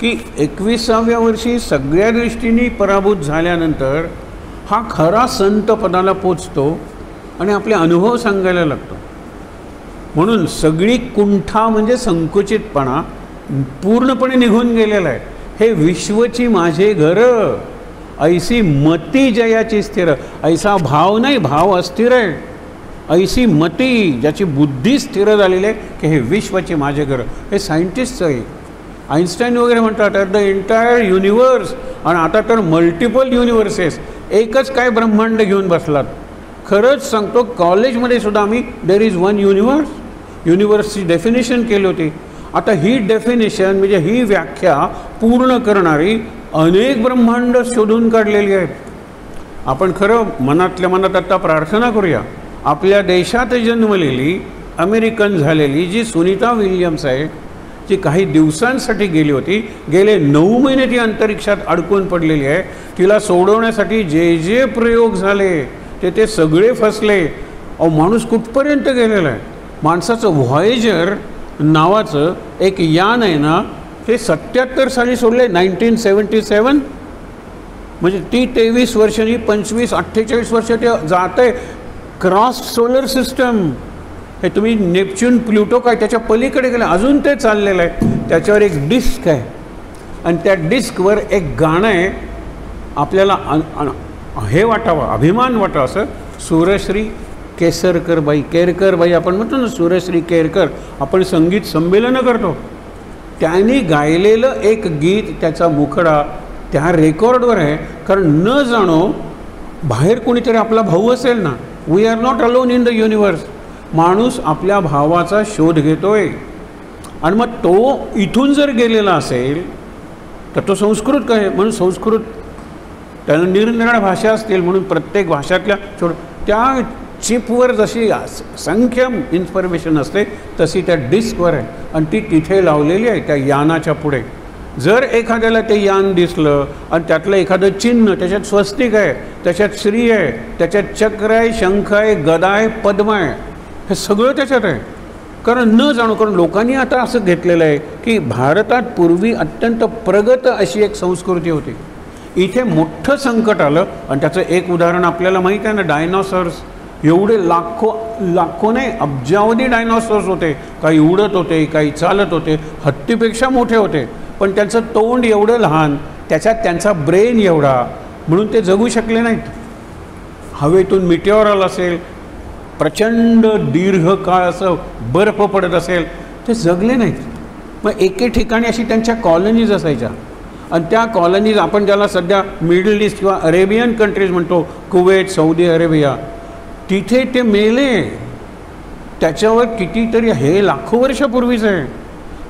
की 21व्या वर्षी सगळ्या दृष्टीने पराभूत झाल्यानंतर हा खरा संत पदाला पोचतो आणि आपले अनुभव सांगायला लागतो. म्हणून सगळी कुंठा म्हणजे संकुचितपणा पूर्णपणे निघून गेलेला आहे. हे विश्वची माझे घर, ऐसी मती जयाची स्थिर. ऐसा भाव नाही, भाव अस्थिर आहे. ऐसी मती, ज्याची बुद्धी स्थिर झालेली आहे की हे विश्वाचे माझे घर. हे सायंटिस्टचं आहे. आईन्स्टाईन वगैरे म्हणतात द एंटायर युनिवर्स. आणि आता तर मल्टिपल युनिवर्सेस, एकच काय ब्रह्मांड घेऊन बसलात. खरंच सांगतो, कॉलेजमध्ये सुद्धा आम्ही देर इज वन युनिवर्स, युनिवर्सची डेफिनेशन केली होती. आता ही डेफिनेशन म्हणजे ही व्याख्या पूर्ण करणारी अनेक ब्रह्मांड शोधून काढलेली आहेत. आपण खरं मनातल्या मनात आता प्रार्थना करूया, आपल्या देशात जन्मलेली अमेरिकन झालेली जी सुनीता विल्यम्स आहे, जी काही दिवसांसाठी गेली होती, गेले 9 महिने ती अंतरिक्षात अडकून पडलेली आहे, तिला सोडवण्यासाठी जे जे प्रयोग झाले ते सगळे फसले. माणूस कुठपर्यंत गेलेला आहे. माणसाचं व्हॉयेजर नावाचं एक यान आहे ना, हे 77 साली सोडले, 1977. म्हणजे ती 23 वर्षांनी 25-48 वर्ष ते जात आहे क्रॉस सोलर सिस्टम. हे तुम्ही नेपच्यून प्लुटो काय त्याच्या पलीकडे गेले, अजून ते चाललेलं आहे. त्याच्यावर एक डिस्क आहे आणि त्या डिस्कवर एक गाणं आहे. आपल्याला हे वाटावं, अभिमान वाटावं असं, सूरश्री केरकर बाई आपण म्हणतो ना, सूरश्री केरकर, आपण संगीत संमेलनं करतो, त्यांनी गायलेलं एक गीत, त्याचा मुखडा त्या रेकॉर्डवर आहे. कारण न जाणो बाहेर कोणीतरी आपला भाऊ असेल ना, we are not alone in the universe. माणूस आपल्या भावाचा शोध घेतोय आणि मग तो इथून जर गेलेला असेल तर तो संस्कृत काय, म्हणून संस्कृत त्याला निरनिराळ्या भाषा असतील, म्हणून प्रत्येक भाषातल्या त्या चिपवर जशी संख्य इन्फॉर्मेशन असते तशी त्या डिस्कवर आहे आणि ती तिथे लावलेली आहे त्या यानाच्या पुढे. जर एखाद्याला ते यान दिसलं आणि त्यातलं एखादं चिन्ह, त्याच्यात स्वस्तिक आहे, त्याच्यात श्री आहे, त्याच्यात चक्र आहे, शंख आहे, गदा आहे, पद्म आहे, हे सगळं त्याच्यात आहे. कारण न जाणू, कारण लोकांनी आता असं घेतलेलं आहे की भारतात पूर्वी अत्यंत प्रगत अशी एक संस्कृती होती. इथे मोठं संकट आलं आणि त्याचं एक उदाहरण आपल्याला माहीत आहे ना, डायनॉसॉर्स. एवढे लाखो नाही, अब्जावधी डायनॉसॉर्स होते. काही उडत होते, काही चालत होते, हत्तीपेक्षा मोठे होते, पण त्यांचं तोंड एवढं लहान, त्याच्यात त्यांचा ब्रेन एवढा, म्हणून ते जगू शकले नाहीत. हवेतून मिटिओर आला असेल, प्रचंड दीर्घकाळ असं बर्फ पडत असेल, ते जगले नाहीत. मग एके ठिकाणी अशी त्यांच्या कॉलनीज असायच्या आणि त्या कॉलनीज आपण ज्याला सध्या मिडल ईस्ट किंवा अरेबियन कंट्रीज म्हणतो, कुवेत, सौदी अरेबिया, तिथे ते मेले. त्याच्यावर कितीतरी, हे लाखो वर्षापूर्वीच आहे.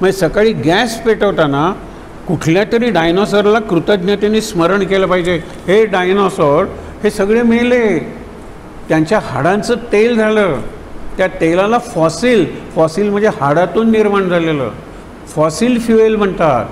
म्हणजे सकाळी गॅस पेटवताना कुठल्या तरी डायनॉसॉरला कृतज्ञतेने स्मरण केलं पाहिजे, हे डायनॉसॉर हे सगळे मेले, त्यांच्या हाडांचं तेल झालं. त्या तेलाला फॉसिल म्हणजे हाडातून निर्माण झालेलं फॉसिल फ्युएल म्हणतात.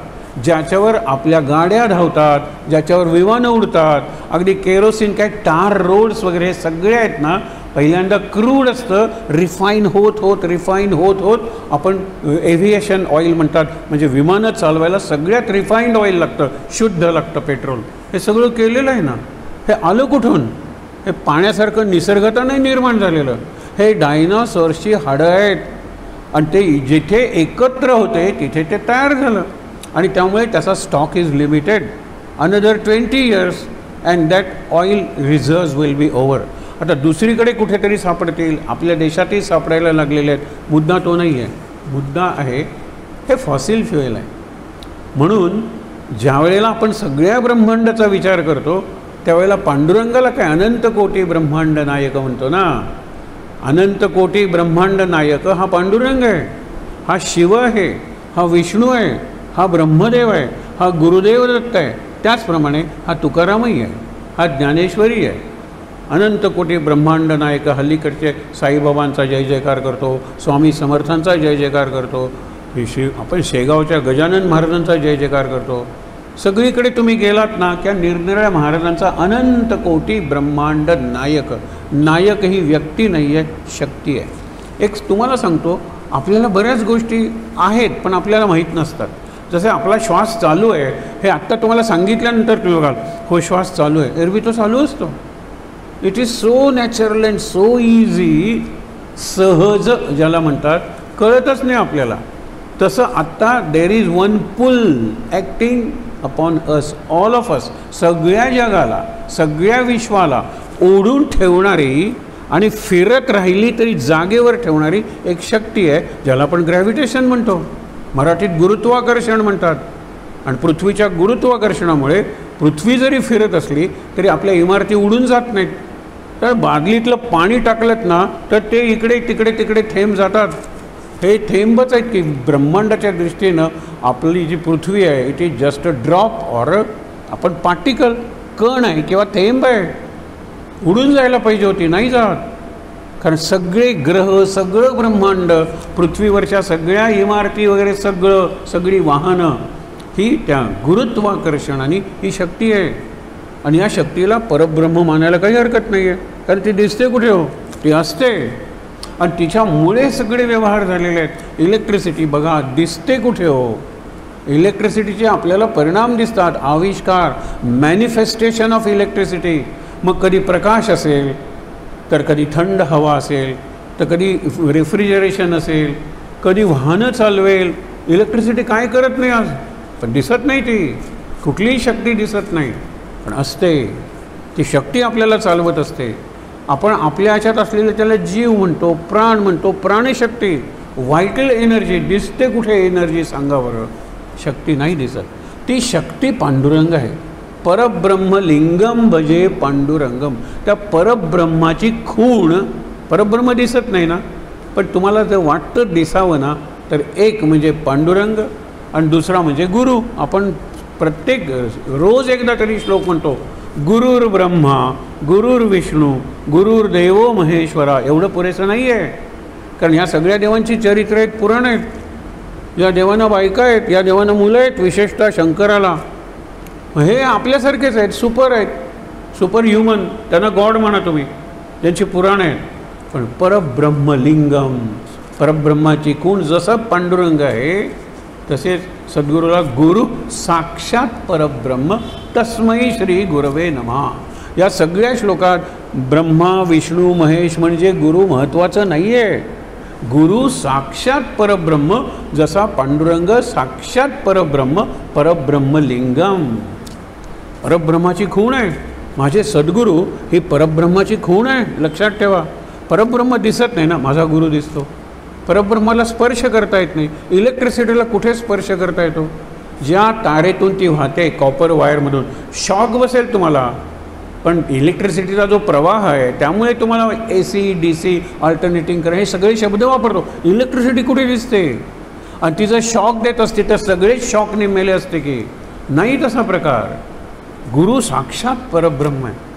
ज्याच्यावर आपल्या गाड्या धावतात, ज्याच्यावर विमानं उडतात, अगदी केरोसिन, काय टार रोड्स वगैरे हे सगळे आहेत ना, पहिल्यांदा क्रूड असतं, रिफाईन होत आपण एव्हिएशन ऑइल म्हणतात, म्हणजे विमानं चालवायला सगळ्यात रिफाईंड ऑइल लागतं, शुद्ध लागतं पेट्रोल. हे सगळं केलेलं आहे ना, हे आलं कुठून? हे पाण्यासारखं निसर्गातून निर्माण झालेलं. हे डायनॉसॉर्सची हाडं आहेत आणि ते जिथे एकत्र होते तिथे ते तयार झालं आणि त्यामुळे त्याचा stock is limited. Another 20 years and that oil reserves will be over. आता दुसरीकडे कुठेतरी सापडतील, आपल्या देशातही सापडायला लागलेले आहेत. मुद्दा तो नाही आहे, मुद्दा आहे हे फॉसिल फ्युएल आहे. म्हणून ज्या वेळेला आपण सगळ्या ब्रह्मांडाचा विचार करतो त्यावेळेला पांडुरंगाला काय अनंत कोटी ब्रह्मांड नायक म्हणतो ना. अनंत कोटी ब्रह्मांड नायक हा पांडुरंग आहे, हा शिव आहे, हा विष्णू आहे, हा ब्रह्मदेव आहे, हा गुरुदेव दत्त आहे. त्याचप्रमाणे हा तुकारामही आहे, हा ज्ञानेश्वरी आहे. अनंत कोटी ब्रह्मांड नायक. हल्लीकडचे साईबाबांचा जय जयकार करतो, स्वामी समर्थांचा जय जयकार करतो, आपण शेगावच्या गजानन महाराजांचा जय जयकार करतो. सगळीकडे तुम्ही गेलात ना, त्या निरनिराळ्या महाराजांचा अनंत कोटी ब्रह्मांड नायक. नायक ही व्यक्ती नाही आहे, शक्ती आहे. एक तुम्हाला सांगतो, आपल्याला बऱ्याच गोष्टी आहेत पण आपल्याला माहीत नसतात. जसे आपला श्वास चालू आहे हे आत्ता तुम्हाला सांगितल्यानंतर तुम्ही बघाल, हो श्वास चालू आहे, एरवी तो चालू असतो. It is so natural and so easy, सहज ज्याला म्हणतात, कळतच नाही आपल्याला. तसं आत्ता there is one pull acting upon us, all of us. सगळ्या जगाला, सगळ्या विश्वाला ओढून ठेवणारी आणि फिरत राहिली तरी जागेवर ठेवणारी एक शक्ती आहे, ज्याला आपण ग्रॅव्हिटेशन म्हणतो, मराठीत गुरुत्वाकर्षण म्हणतात. आणि पृथ्वीच्या गुरुत्वाकर्षणामुळे पृथ्वी जरी फिरत असली तरी आपल्या इमारती उडून जात नाहीत. तर बादलीतलं पाणी टाकलं ना तर ते इकडे तिकडे थेंब जातात. हे थेंबच आहेत की ब्रह्मांडाच्या दृष्टीनं आपली जी पृथ्वी आहे it is just a drop or आपण पार्टिकल, कण आहे किंवा थेंब आहे. उडून जायला पाहिजे होती, नाही जात. कारण सगळे ग्रह, सगळं ब्रह्मांड, पृथ्वीवरच्या सगळ्या इमारती वगैरे सगळी वाहनं ही त्या गुरुत्वाकर्षणाने ही शक्ती आहे. आणि या शक्तीला परब्रह्म मानायला काही हरकत नाही आहे, कारण ती दिसते कुठे हो, ती असते. आणि तिच्यामुळे सगळे व्यवहार झालेले आहेत. इलेक्ट्रिसिटी बघा, दिसते कुठे हो, इलेक्ट्रिसिटीचे आपल्याला परिणाम दिसतात, आविष्कार, मॅनिफेस्टेशन ऑफ इलेक्ट्रिसिटी. मग कधी प्रकाश असेल, तर कधी थंड हवा असेल, तर कधी रेफ्रिजरेशन असेल, कधी वाहनं चालवेल. इलेक्ट्रिसिटी काय करत नाही आज, पण दिसत नाही, ती कुठलीही शक्ती दिसत नाही, पण असते ती शक्ती आपल्याला चालवत असते. आपण आपल्या ह्याच्यात असलेले त्याला जीव म्हणतो, प्राण म्हणतो, प्राणशक्ती, व्हायटल एनर्जी. दिसते कुठे एनर्जी सांगा बरं, शक्ती नाही दिसत. ती शक्ती पांडुरंग आहे. परब्रह्म लिंगम भजे पांडुरंगम. त्या परब्रह्माची खूण, परब्रह्म दिसत नाही ना, पण तुम्हाला जर वाटतं दिसावं ना, तर एक म्हणजे पांडुरंग आणि दुसरा म्हणजे गुरु. आपण प्रत्येक रोज एकदा तरी श्लोक म्हणतो, गुरुर ब्रह्मा गुरुर विष्णू गुरुर्देवो महेश्वरा. एवढं पुरेसं नाही आहे, कारण ह्या सगळ्या देवांची चरित्र आहेत, पुराण आहेत. या देवांना बायका आहेत, या देवांना मुलं आहेत, विशेषतः शंकराला. हे आपल्यासारखेच आहेत, सुपर आहेत, सुपर ह्युमन, त्यांना गॉड म्हणा तुम्ही, त्यांची पुराण आहेत. पण परब्रह्मलिंगम, परब्रह्माची खूण जसं पांडुरंग आहे, तसेच सद्गुरूला गुरु साक्षात परब्रह्म तस्मै श्री गुरवे नमः. या सगळ्या श्लोकात ब्रह्मा विष्णू महेश म्हणजे गुरु महत्त्वाचं नाही आहे. गुरु साक्षात परब्रह्म, जसा पांडुरंग साक्षात परब्रह्म, परब्रह्मलिंगम. परब्रह्माची खूण आहे. माझे सद्गुरू ही परब्रह्माची खूण आहे, लक्षात ठेवा. परब्रह्म दिसत नाही ना, माझा गुरु दिसतो. परब्रह्माला स्पर्श करता येत नाही. इलेक्ट्रिसिटीला कुठे स्पर्श करता येतो? ज्या तारेतून ती वाहते, कॉपर वायरमधून, शॉक बसेल तुम्हाला, पण इलेक्ट्रिसिटीचा जो प्रवाह आहे त्यामुळे तुम्हाला AC DC अल्टरनेटिंग करा, हे सगळे शब्द वापरतो. इलेक्ट्रिसिटी कुठे दिसते? आणि तिचं शॉक देत असते तर सगळेच शॉकने मेले असते की नाही? तसा प्रकार. गुरु साक्षात परब्रह्म आहे.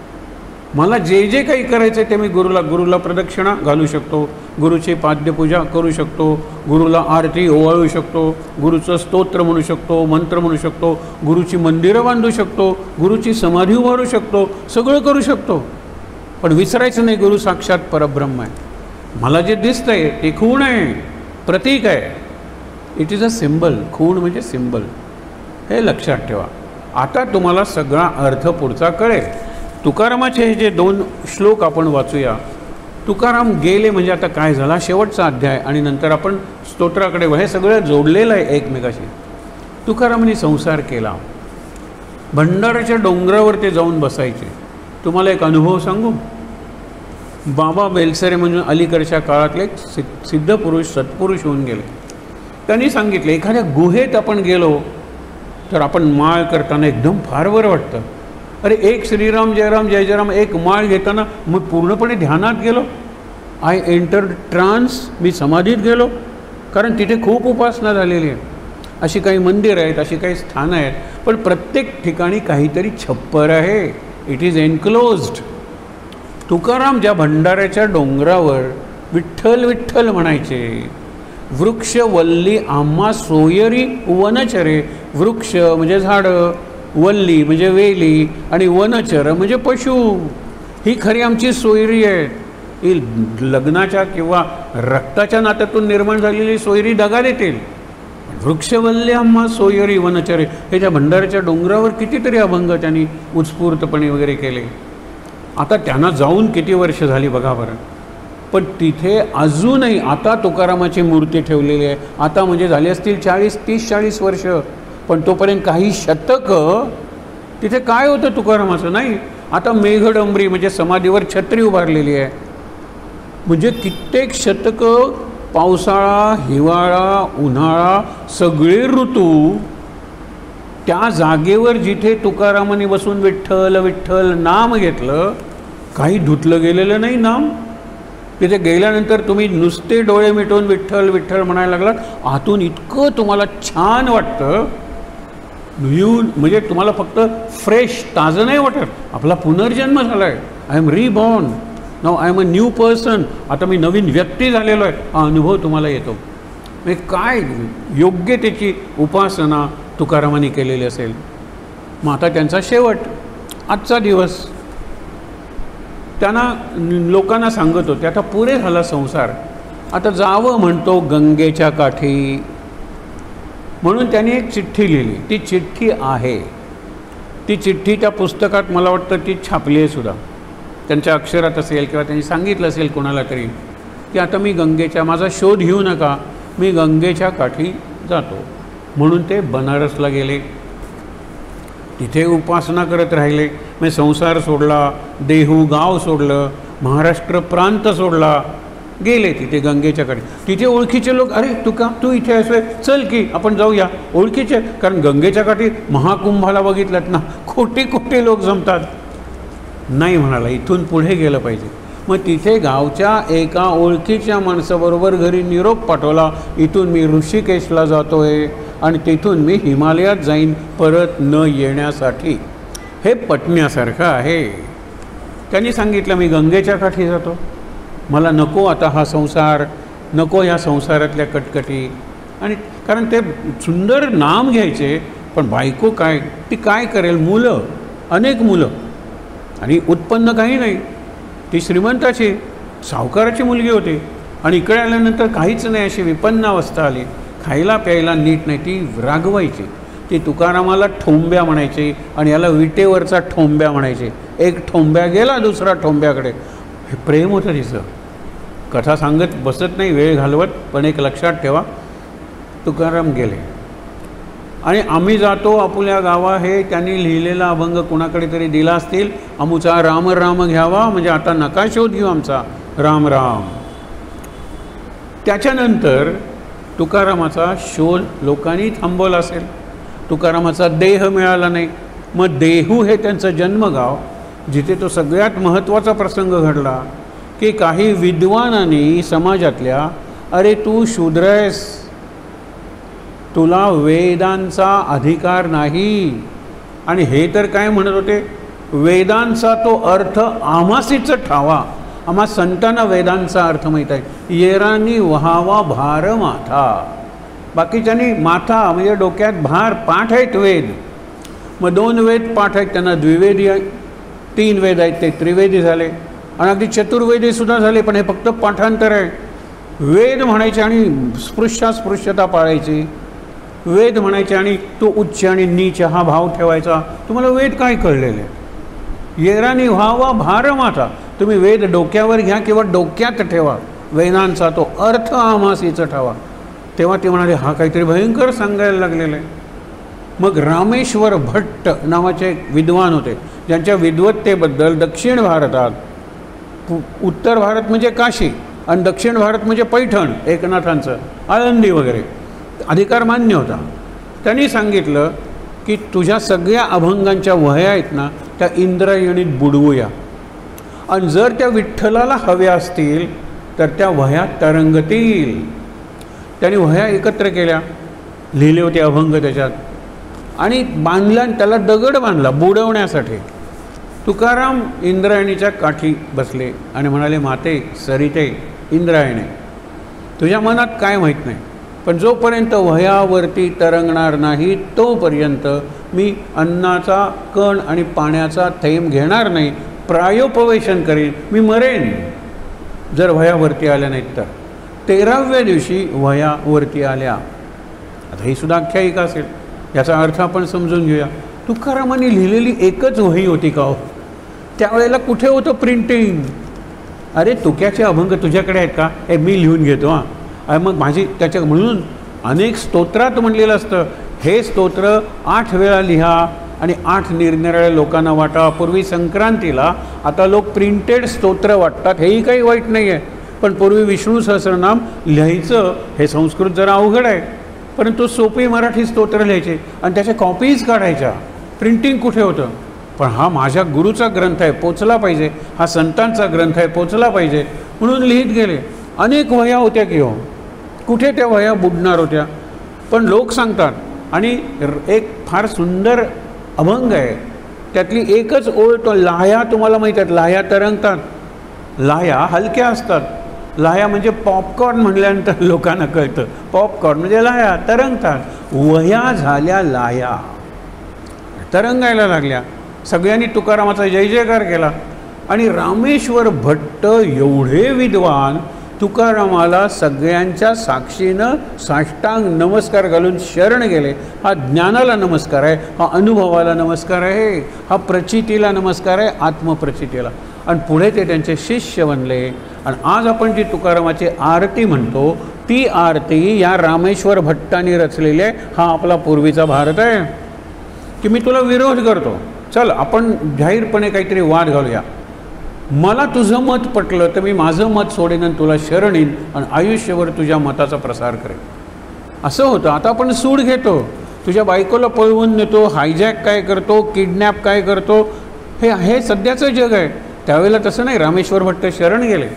मला जे जे काही करायचं आहे ते मी गुरुला प्रदक्षिणा घालू शकतो, गुरुची पाद्यपूजा करू शकतो, गुरुला आरती ओवाळू शकतो, गुरुचं स्तोत्र म्हणू शकतो, मंत्र म्हणू शकतो, गुरुची मंदिरं बांधू शकतो, गुरुची समाधी उभारू शकतो, सगळं करू शकतो. पण विसरायचं नाही, गुरु साक्षात परब्रह्म आहे. मला जे दिसतंय ते खूण आहे, प्रतीक आहे. It is a symbol. खूण म्हणजे सिम्बल, हे लक्षात ठेवा. आता तुम्हाला सगळा अर्थ पुढचा कळेल. तुकारामाचे हे जे 2 श्लोक आपण वाचूया. तुकाराम गेले म्हणजे आता काय झाला, शेवटचा अध्याय, आणि नंतर आपण स्तोत्राकडे. हे सगळं जोडलेलं आहे एकमेकाशी. तुकारामांनी संसार केला, भंडाराच्या डोंगरावर ते जाऊन बसायचे. तुम्हाला एक अनुभव सांगू. बाबा बेलसरे म्हणून अलीकडच्या काळातले एक सिद्ध पुरुष, सत्पुरुष होऊन गेले. त्यांनी सांगितले, एखाद्या गुहेत आपण गेलो तर आपण माळ करताना एकदम फार बरं वाटतं. अरे एक श्रीराम जयराम जय जयराम एक माळ घेताना मग पूर्णपणे ध्यानात गेलो. आय एंटर्ड ट्रान्स, मी समाधीत गेलो, कारण तिथे खूप उपासना झालेली आहे. अशी काही मंदिर आहेत, अशी काही स्थानं आहेत, पण प्रत्येक ठिकाणी काहीतरी छप्पर आहे. It is enclosed. तुकाराम ज्या भंडाऱ्याच्या डोंगरावर विठ्ठल विठ्ठल म्हणायचे, वृक्ष वल्ली आम्हा सोयरी वनचरे. वृक्ष म्हणजे झाडं, वल्ली म्हणजे वेली, आणि वनचर म्हणजे पशु. ही खरी आमची सोयरी आहे. ही लग्नाच्या किंवा रक्ताच्या नात्यातून निर्माण झालेली सोयरी दगा देतील. वृक्षवल्ली आम्हा सोयरी वनचरे, हे त्या भंडाऱ्याच्या डोंगरावर कितीतरी अभंग त्यांनी उत्स्फूर्तपणे वगैरे केले. आता त्यांना जाऊन किती वर्ष झाली बघा बरं. पण तिथे अजूनही आता तुकारामाची मूर्ती ठेवलेली आहे. आता म्हणजे झाली असतील 30-40 वर्ष. पण तोपर्यंत काही शतकं तिथे काय होतं तुकारामाचं नाही. आता मेघडंबरी म्हणजे समाधीवर छत्री उभारलेली आहे. म्हणजे कित्येक शतकं पावसाळा, हिवाळा, उन्हाळा, सगळे ऋतू त्या जागेवर जिथे तुकारामाने बसून विठ्ठल विठ्ठल नाम घेतलं, काही धुतलं गेलेलं नाही नाम. तिथे गेल्यानंतर तुम्ही नुसते डोळे मिटवून विठ्ठल विठ्ठल म्हणायला लागलात, आतून इतकं तुम्हाला छान वाटतं. म्हणजे तुम्हाला फक्त फ्रेश ताजं नाही वाटत, आपला पुनर्जन्म झाला आहे. I am reborn, now I am a new person, आता मी नवीन व्यक्ती झालेलो आहे, हा अनुभव तुम्हाला येतो. म्हणजे काय योग्य त्याची उपासना तुकारामांनी केलेली असेल. मग आता त्यांचा शेवट आजचा दिवस, त्यांना लोकांना सांगत होते आता पुरे झाला संसार, आता जावं म्हणतो गंगेच्या काठी. म्हणून त्यांनी एक चिठ्ठी लिहिली. ती चिठ्ठी आहे, ती चिठ्ठी त्या पुस्तकात मला वाटतं ती छापली आहे सुद्धा, त्यांच्या अक्षरात असेल किंवा त्यांनी सांगितलं असेल कोणाला तरी की आता मी गंगेच्या, माझा शोध घेऊ नका, मी गंगेच्या काठी जातो. म्हणून ते बनारसला गेले, तिथे उपासना करत राहिले. मी संसार सोडला, देहू गाव सोडलं, महाराष्ट्र प्रांत सोडला, गेले तिथे गंगेच्या काठी. तिथे ओळखीचे लोक, अरे तू इथे असं चल की आपण जाऊया, ओळखीचे, कारण गंगेच्या काठी महाकुंभाला बघितलं ना, कोटी कोटी लोक जमतात. नाही म्हणाला, इथून पुढे गेलं पाहिजे. मग तिथे गावच्या एका ओळखीच्या माणसाबरोबर घरी निरोप पाठवला, इथून मी ऋषिकेशला जातो आहे आणि तिथून मी हिमालयात जाईन परत न येण्यासाठी. हे पटण्यासारखं आहे. त्यांनी सांगितलं मी गंगेच्या काठी जातो, मला नको आता हा संसार, नको ह्या संसारातल्या कटकटी. आणि कारण ते सुंदर नाम घ्यायचे, पण बायको काय, ती काय करेल, मुलं, अनेक मुलं, आणि उत्पन्न काही नाही. ती श्रीमंताची सावकाराची मुलगी होती आणि इकडे आल्यानंतर काहीच नाही, अशी विपन्न अवस्था आली, खायला प्यायला नीट नाही. ती रागवायची, ती तुकारामाला ठोंब्या म्हणायची आणि याला विटेवरचा ठोंब्या म्हणायचे. एक ठोंब्या गेला दुसरा ठोंब्याकडे. हे प्रेम होतं तिचं. कथा सांगत बसत नाही वेळ घालवत, पण एक लक्षात ठेवा, तुकाराम गेले आणि आम्ही जातो आपुल्या गावा, हे त्यांनी लिहिलेला अभंग कुणाकडे तरी दिला असतील, आमुचा राम राम घ्यावा, म्हणजे आता नका शोध घेऊ आमचा, राम राम. त्याच्यानंतर तुकारामाचा शोध लोकांनी थांबवला असेल, तुकारामाचा देह मिळाला नाही. मग देहू हे त्यांचं जन्मगाव, जिथे तो सगळ्यात महत्त्वाचा प्रसंग घडला की काही विद्वानांनी समाजातल्या, अरे तू शूद्र आहेस, तुला वेदांचा अधिकार नाही. आणि हे तर काय म्हणत होते, वेदांचा तो अर्थ आम्हासीच ठावा. आम्हा संतांना वेदांचा अर्थ माहीत आहे. येरांनी व्हावा भार माथा, बाकीच्यांनी माथा म्हणजे डोक्यात भार, पाठ आहेत वेद. मग 2 वेद पाठ आहेत, त्यांना द्विवेदी आहे. 3 वेद आहेत ते त्रिवेदी झाले आणि अगदी चतुर्वेदी सुद्धा झाले, पण हे फक्त पाठांतर आहे. वेद म्हणायचे आणि स्पृश्यता पाळायची, वेद म्हणायचे आणि तो उच्च आणि नीच हा भाव ठेवायचा. तुम्हाला वेद काय कळलेले? येरानी व्हावा भार माथा, तुम्ही वेद डोक्यावर घ्या किंवा डोक्यात ठेवा, वेदांचा तो अर्थ आम्हासीच ठावा. तेव्हा ते म्हणाले हा काहीतरी भयंकर सांगायला लागलेलं आहे. मग रामेश्वर भट्ट नावाचे एक विद्वान होते, ज्यांच्या विद्वत्तेबद्दल दक्षिण भारतात, उत्तर भारत म्हणजे काशी आणि दक्षिण भारत म्हणजे पैठण, एकनाथांचं आळंदी वगैरे अधिकार मान्य होता. त्यांनी सांगितलं की तुझ्या सगळ्या अभंगांच्या वह्या आहेत ना, त्या इंद्रायणीत बुडवूया, आणि जर त्या विठ्ठलाला हव्या असतील तर त्या वह्या तरंगतील. त्यांनी वह्या एकत्र केल्या, लिहिले होते अभंग त्याच्यात, आणि बांधला, त्याला दगड बांधला बुडवण्यासाठी. तुकाराम इंद्रायणीच्या काठी बसले आणि म्हणाले, माते सरिते इंद्रायणी, तुझ्या मनात काय माहीत नाही, पण जोपर्यंत वह्यावरती तरंगणार नाही तोपर्यंत मी अन्नाचा कण आणि पाण्याचा थेंब घेणार नाही, प्रायोपवेशन करीन, मी मरेन जर वह्यावरती आल्या नाहीत तर. 13व्या दिवशी वह्यावरती आल्या. आता ही सुद्धा आख्यायिका असेल, याचा अर्थ आपण समजून घेऊया. तुकारामांनी लिहिलेली एकच वही होती का हो? त्यावेळेला कुठे होतं प्रिंटिंग? अरे तुक्याचे अभंग तुझ्याकडे आहेत का? हे मी लिहून घेतो हां. अरे मग माझी त्याच्या, म्हणून अनेक स्तोत्रात म्हणलेलं असतं, हे स्तोत्र 8 वेळा लिहा आणि 8 निरनिराळ्या लोकांना वाटा. पूर्वी संक्रांतीला, आता लोक प्रिंटेड स्तोत्र वाटतात, हेही काही वाईट नाही आहे, पण पूर्वी विष्णू सहस्रनाम लिहायचं हे संस्कृत जरा अवघड आहे, परंतु सोपी मराठी स्तोत्र लिहायचे आणि त्याच्या कॉपीज काढायच्या. प्रिंटिंग कुठे होतं? पण हा माझ्या गुरुचा ग्रंथ आहे, पोचला पाहिजे, हा संतांचा ग्रंथ आहे, पोचला पाहिजे, म्हणून लिहित गेले. अनेक वह्या होत्या की हो, कुठे त्या वह्या बुडणार होत्या? पण लोक सांगतात. आणि एक फार सुंदर अभंग आहे त्यातली एकच ओळ तो लाह्या, तुम्हाला माहीत आहेत लाह्या तरंगतात, लाह्या हलक्या असतात. लाह्या म्हणजे पॉपकॉर्न म्हणल्यानंतर लोकांना कळतं, पॉपकॉर्न म्हणजे लाह्या तरंगतात. वह्या झाल्या लाह्या, तरंगायला लागल्या. सगळ्यांनी तुकारामाचा जय जयकार केला. आणि रामेश्वर भट्ट एवढे विद्वान, तुकारामाला सगळ्यांच्या साक्षीनं साष्टांग नमस्कार घालून शरण गेले. हा ज्ञानाला नमस्कार आहे, हा अनुभवाला नमस्कार आहे, हा प्रचितीला नमस्कार आहे, आत्मप्रचितीला. आणि पुढे ते त्यांचे शिष्य बनले. आणि आज आपण जी तुकारामाची आरती म्हणतो, ती आरती या रामेश्वर भट्टांनी रचलेली आहे. हा आपला पूर्वीचा भारत आहे की मी तुला विरोध करतो, चल आपण जाहीरपणे काहीतरी वाद घालूया. मला तुझं मत पटलं तर मी माझं मत सोडेन आणि तुला शरण येईन आणि आयुष्यभर तुझ्या मताचा प्रसार करेन. असं होतं. आता आपण सूड घेतो, तुझ्या बायकोला पळवून नेतो, हायजॅक काय करतो, किडनॅप काय करतो, हे सध्याचं जग आहे. त्यावेळेला तसं नाही, रामेश्वर भट्ट शरण गेले.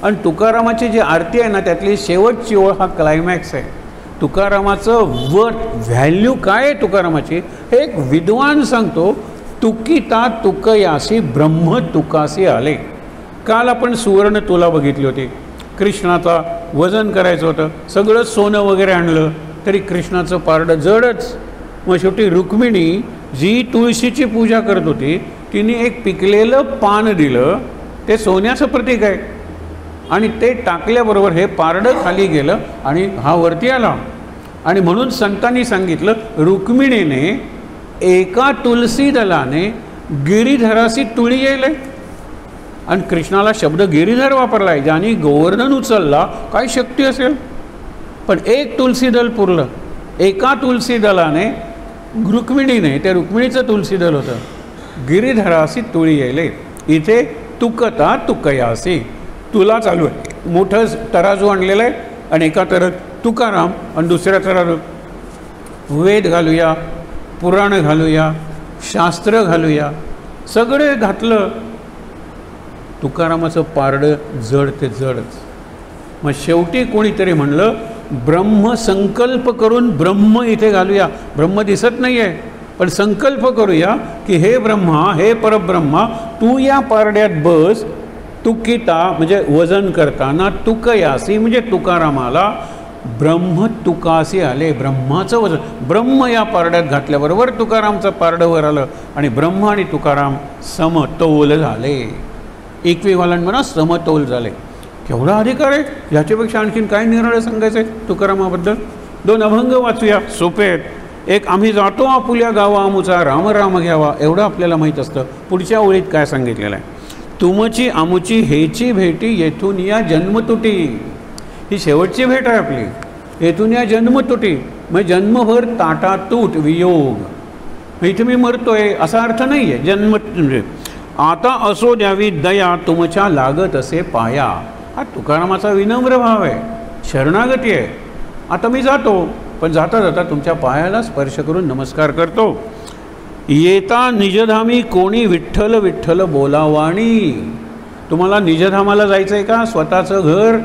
आणि तुकारामाची जी आरती आहे ना, त्यातली शेवटची ओळ हा क्लायमॅक्स आहे. तुकारामाचं व्हॅल्यू काय आहे तुकारामाची, हे एक विद्वान सांगतो. तुकिता तुकयासी ब्रह्म तुकासी आले. काल आपण सुवर्ण तुला बघितली होती. कृष्णाचा वजन करायचं होतं, सगळं सोनं वगैरे आणलं तरी कृष्णाचं पारडं जडच. मग शेवटी रुक्मिणी जी तुळशीची पूजा करत होती, तिने एक पिकलेलं पान दिलं, ते सोन्याचं प्रतीक आहे. आणि ते टाकल्याबरोबर हे पारडं खाली गेलं आणि हा वरती आला. आणि म्हणून संतांनी सांगितलं, रुक्मिणीने एका तुलसी दलाने गिरीधरासी तुळी येईल. आणि कृष्णाला शब्द गिरीधर वापरला आहे, ज्याने गोवर्धन उचलला, काय शक्ती असेल. पण एक तुलसी दल पुरलं. एका तुलसी दलाने रुक्मिणीने, ते रुक्मिणीचं तुलसी दल होतं, गिरीधरासी तुळी येईल. इथे तुकता तुकयासी, तुला चालू आहे. मोठं तराजू आणलेलं आहे आणि एका तरात तुकाराम आणि दुसऱ्या तरात वेद घालूया, पुराण घालूया, शास्त्र घालूया, सगळे घातलं. तुकारामाचं पारडं जड ते जडच. मग शेवटी कोणीतरी म्हणलं, ब्रह्म संकल्प करून ब्रह्म इथे घालूया. ब्रह्म दिसत नाही आहे, पण संकल्प करूया की हे ब्रह्मा, हे परब्रह्मा, तू या पारड्यात बस. तुकिता म्हणजे वजन करताना, तुकयासी म्हणजे तुकारामाला ब्रह्म तुकासी आले. ब्रह्माचं वजन, ब्रह्म या पारड्यात घातल्याबरोबर तुकारामचं पारडं वर आलं आणि ब्रह्म आणि तुकाराम समतोल झाले. इक्विव्हॅलंट म्हणा, समतोल झाले. केवढा अधिकार आहे, याच्यापेक्षा आणखीन काय निर्णय सांगायचं आहे तुकारामाबद्दल. 2 अभंग वाचूया, सोपे आहेत. एक, आम्ही जातो आपुल्या गावा आमुचा, राम राम घ्यावा, एवढं आपल्याला माहीत असतं. पुढच्या ओळीत काय सांगितलेलं आहे, तुमची आमुची हेची भेटी येथून या जन्मतुटी. ही शेवटची भेट आहे आपली, येथून या जन्मतुटी. म्हणजे जन्मभर ताटातूट वियोग. इथे मी मरतोय असा अर्थ नाही आहे. जन्म म्हणजे आता असो द्यावी दया तुमच्या लागत असे पाया. हा तुकारामाचा विनम्र भाव आहे, शरणागती आहे. आता मी जातो, पण जाता जाता तुमच्या पायाला स्पर्श करून नमस्कार करतो. येता निजधामी कोणी विठ्ठल विठ्ठल बोलावाणी. तुम्हाला निजधामाला जायचं आहे का, स्वतःचं घर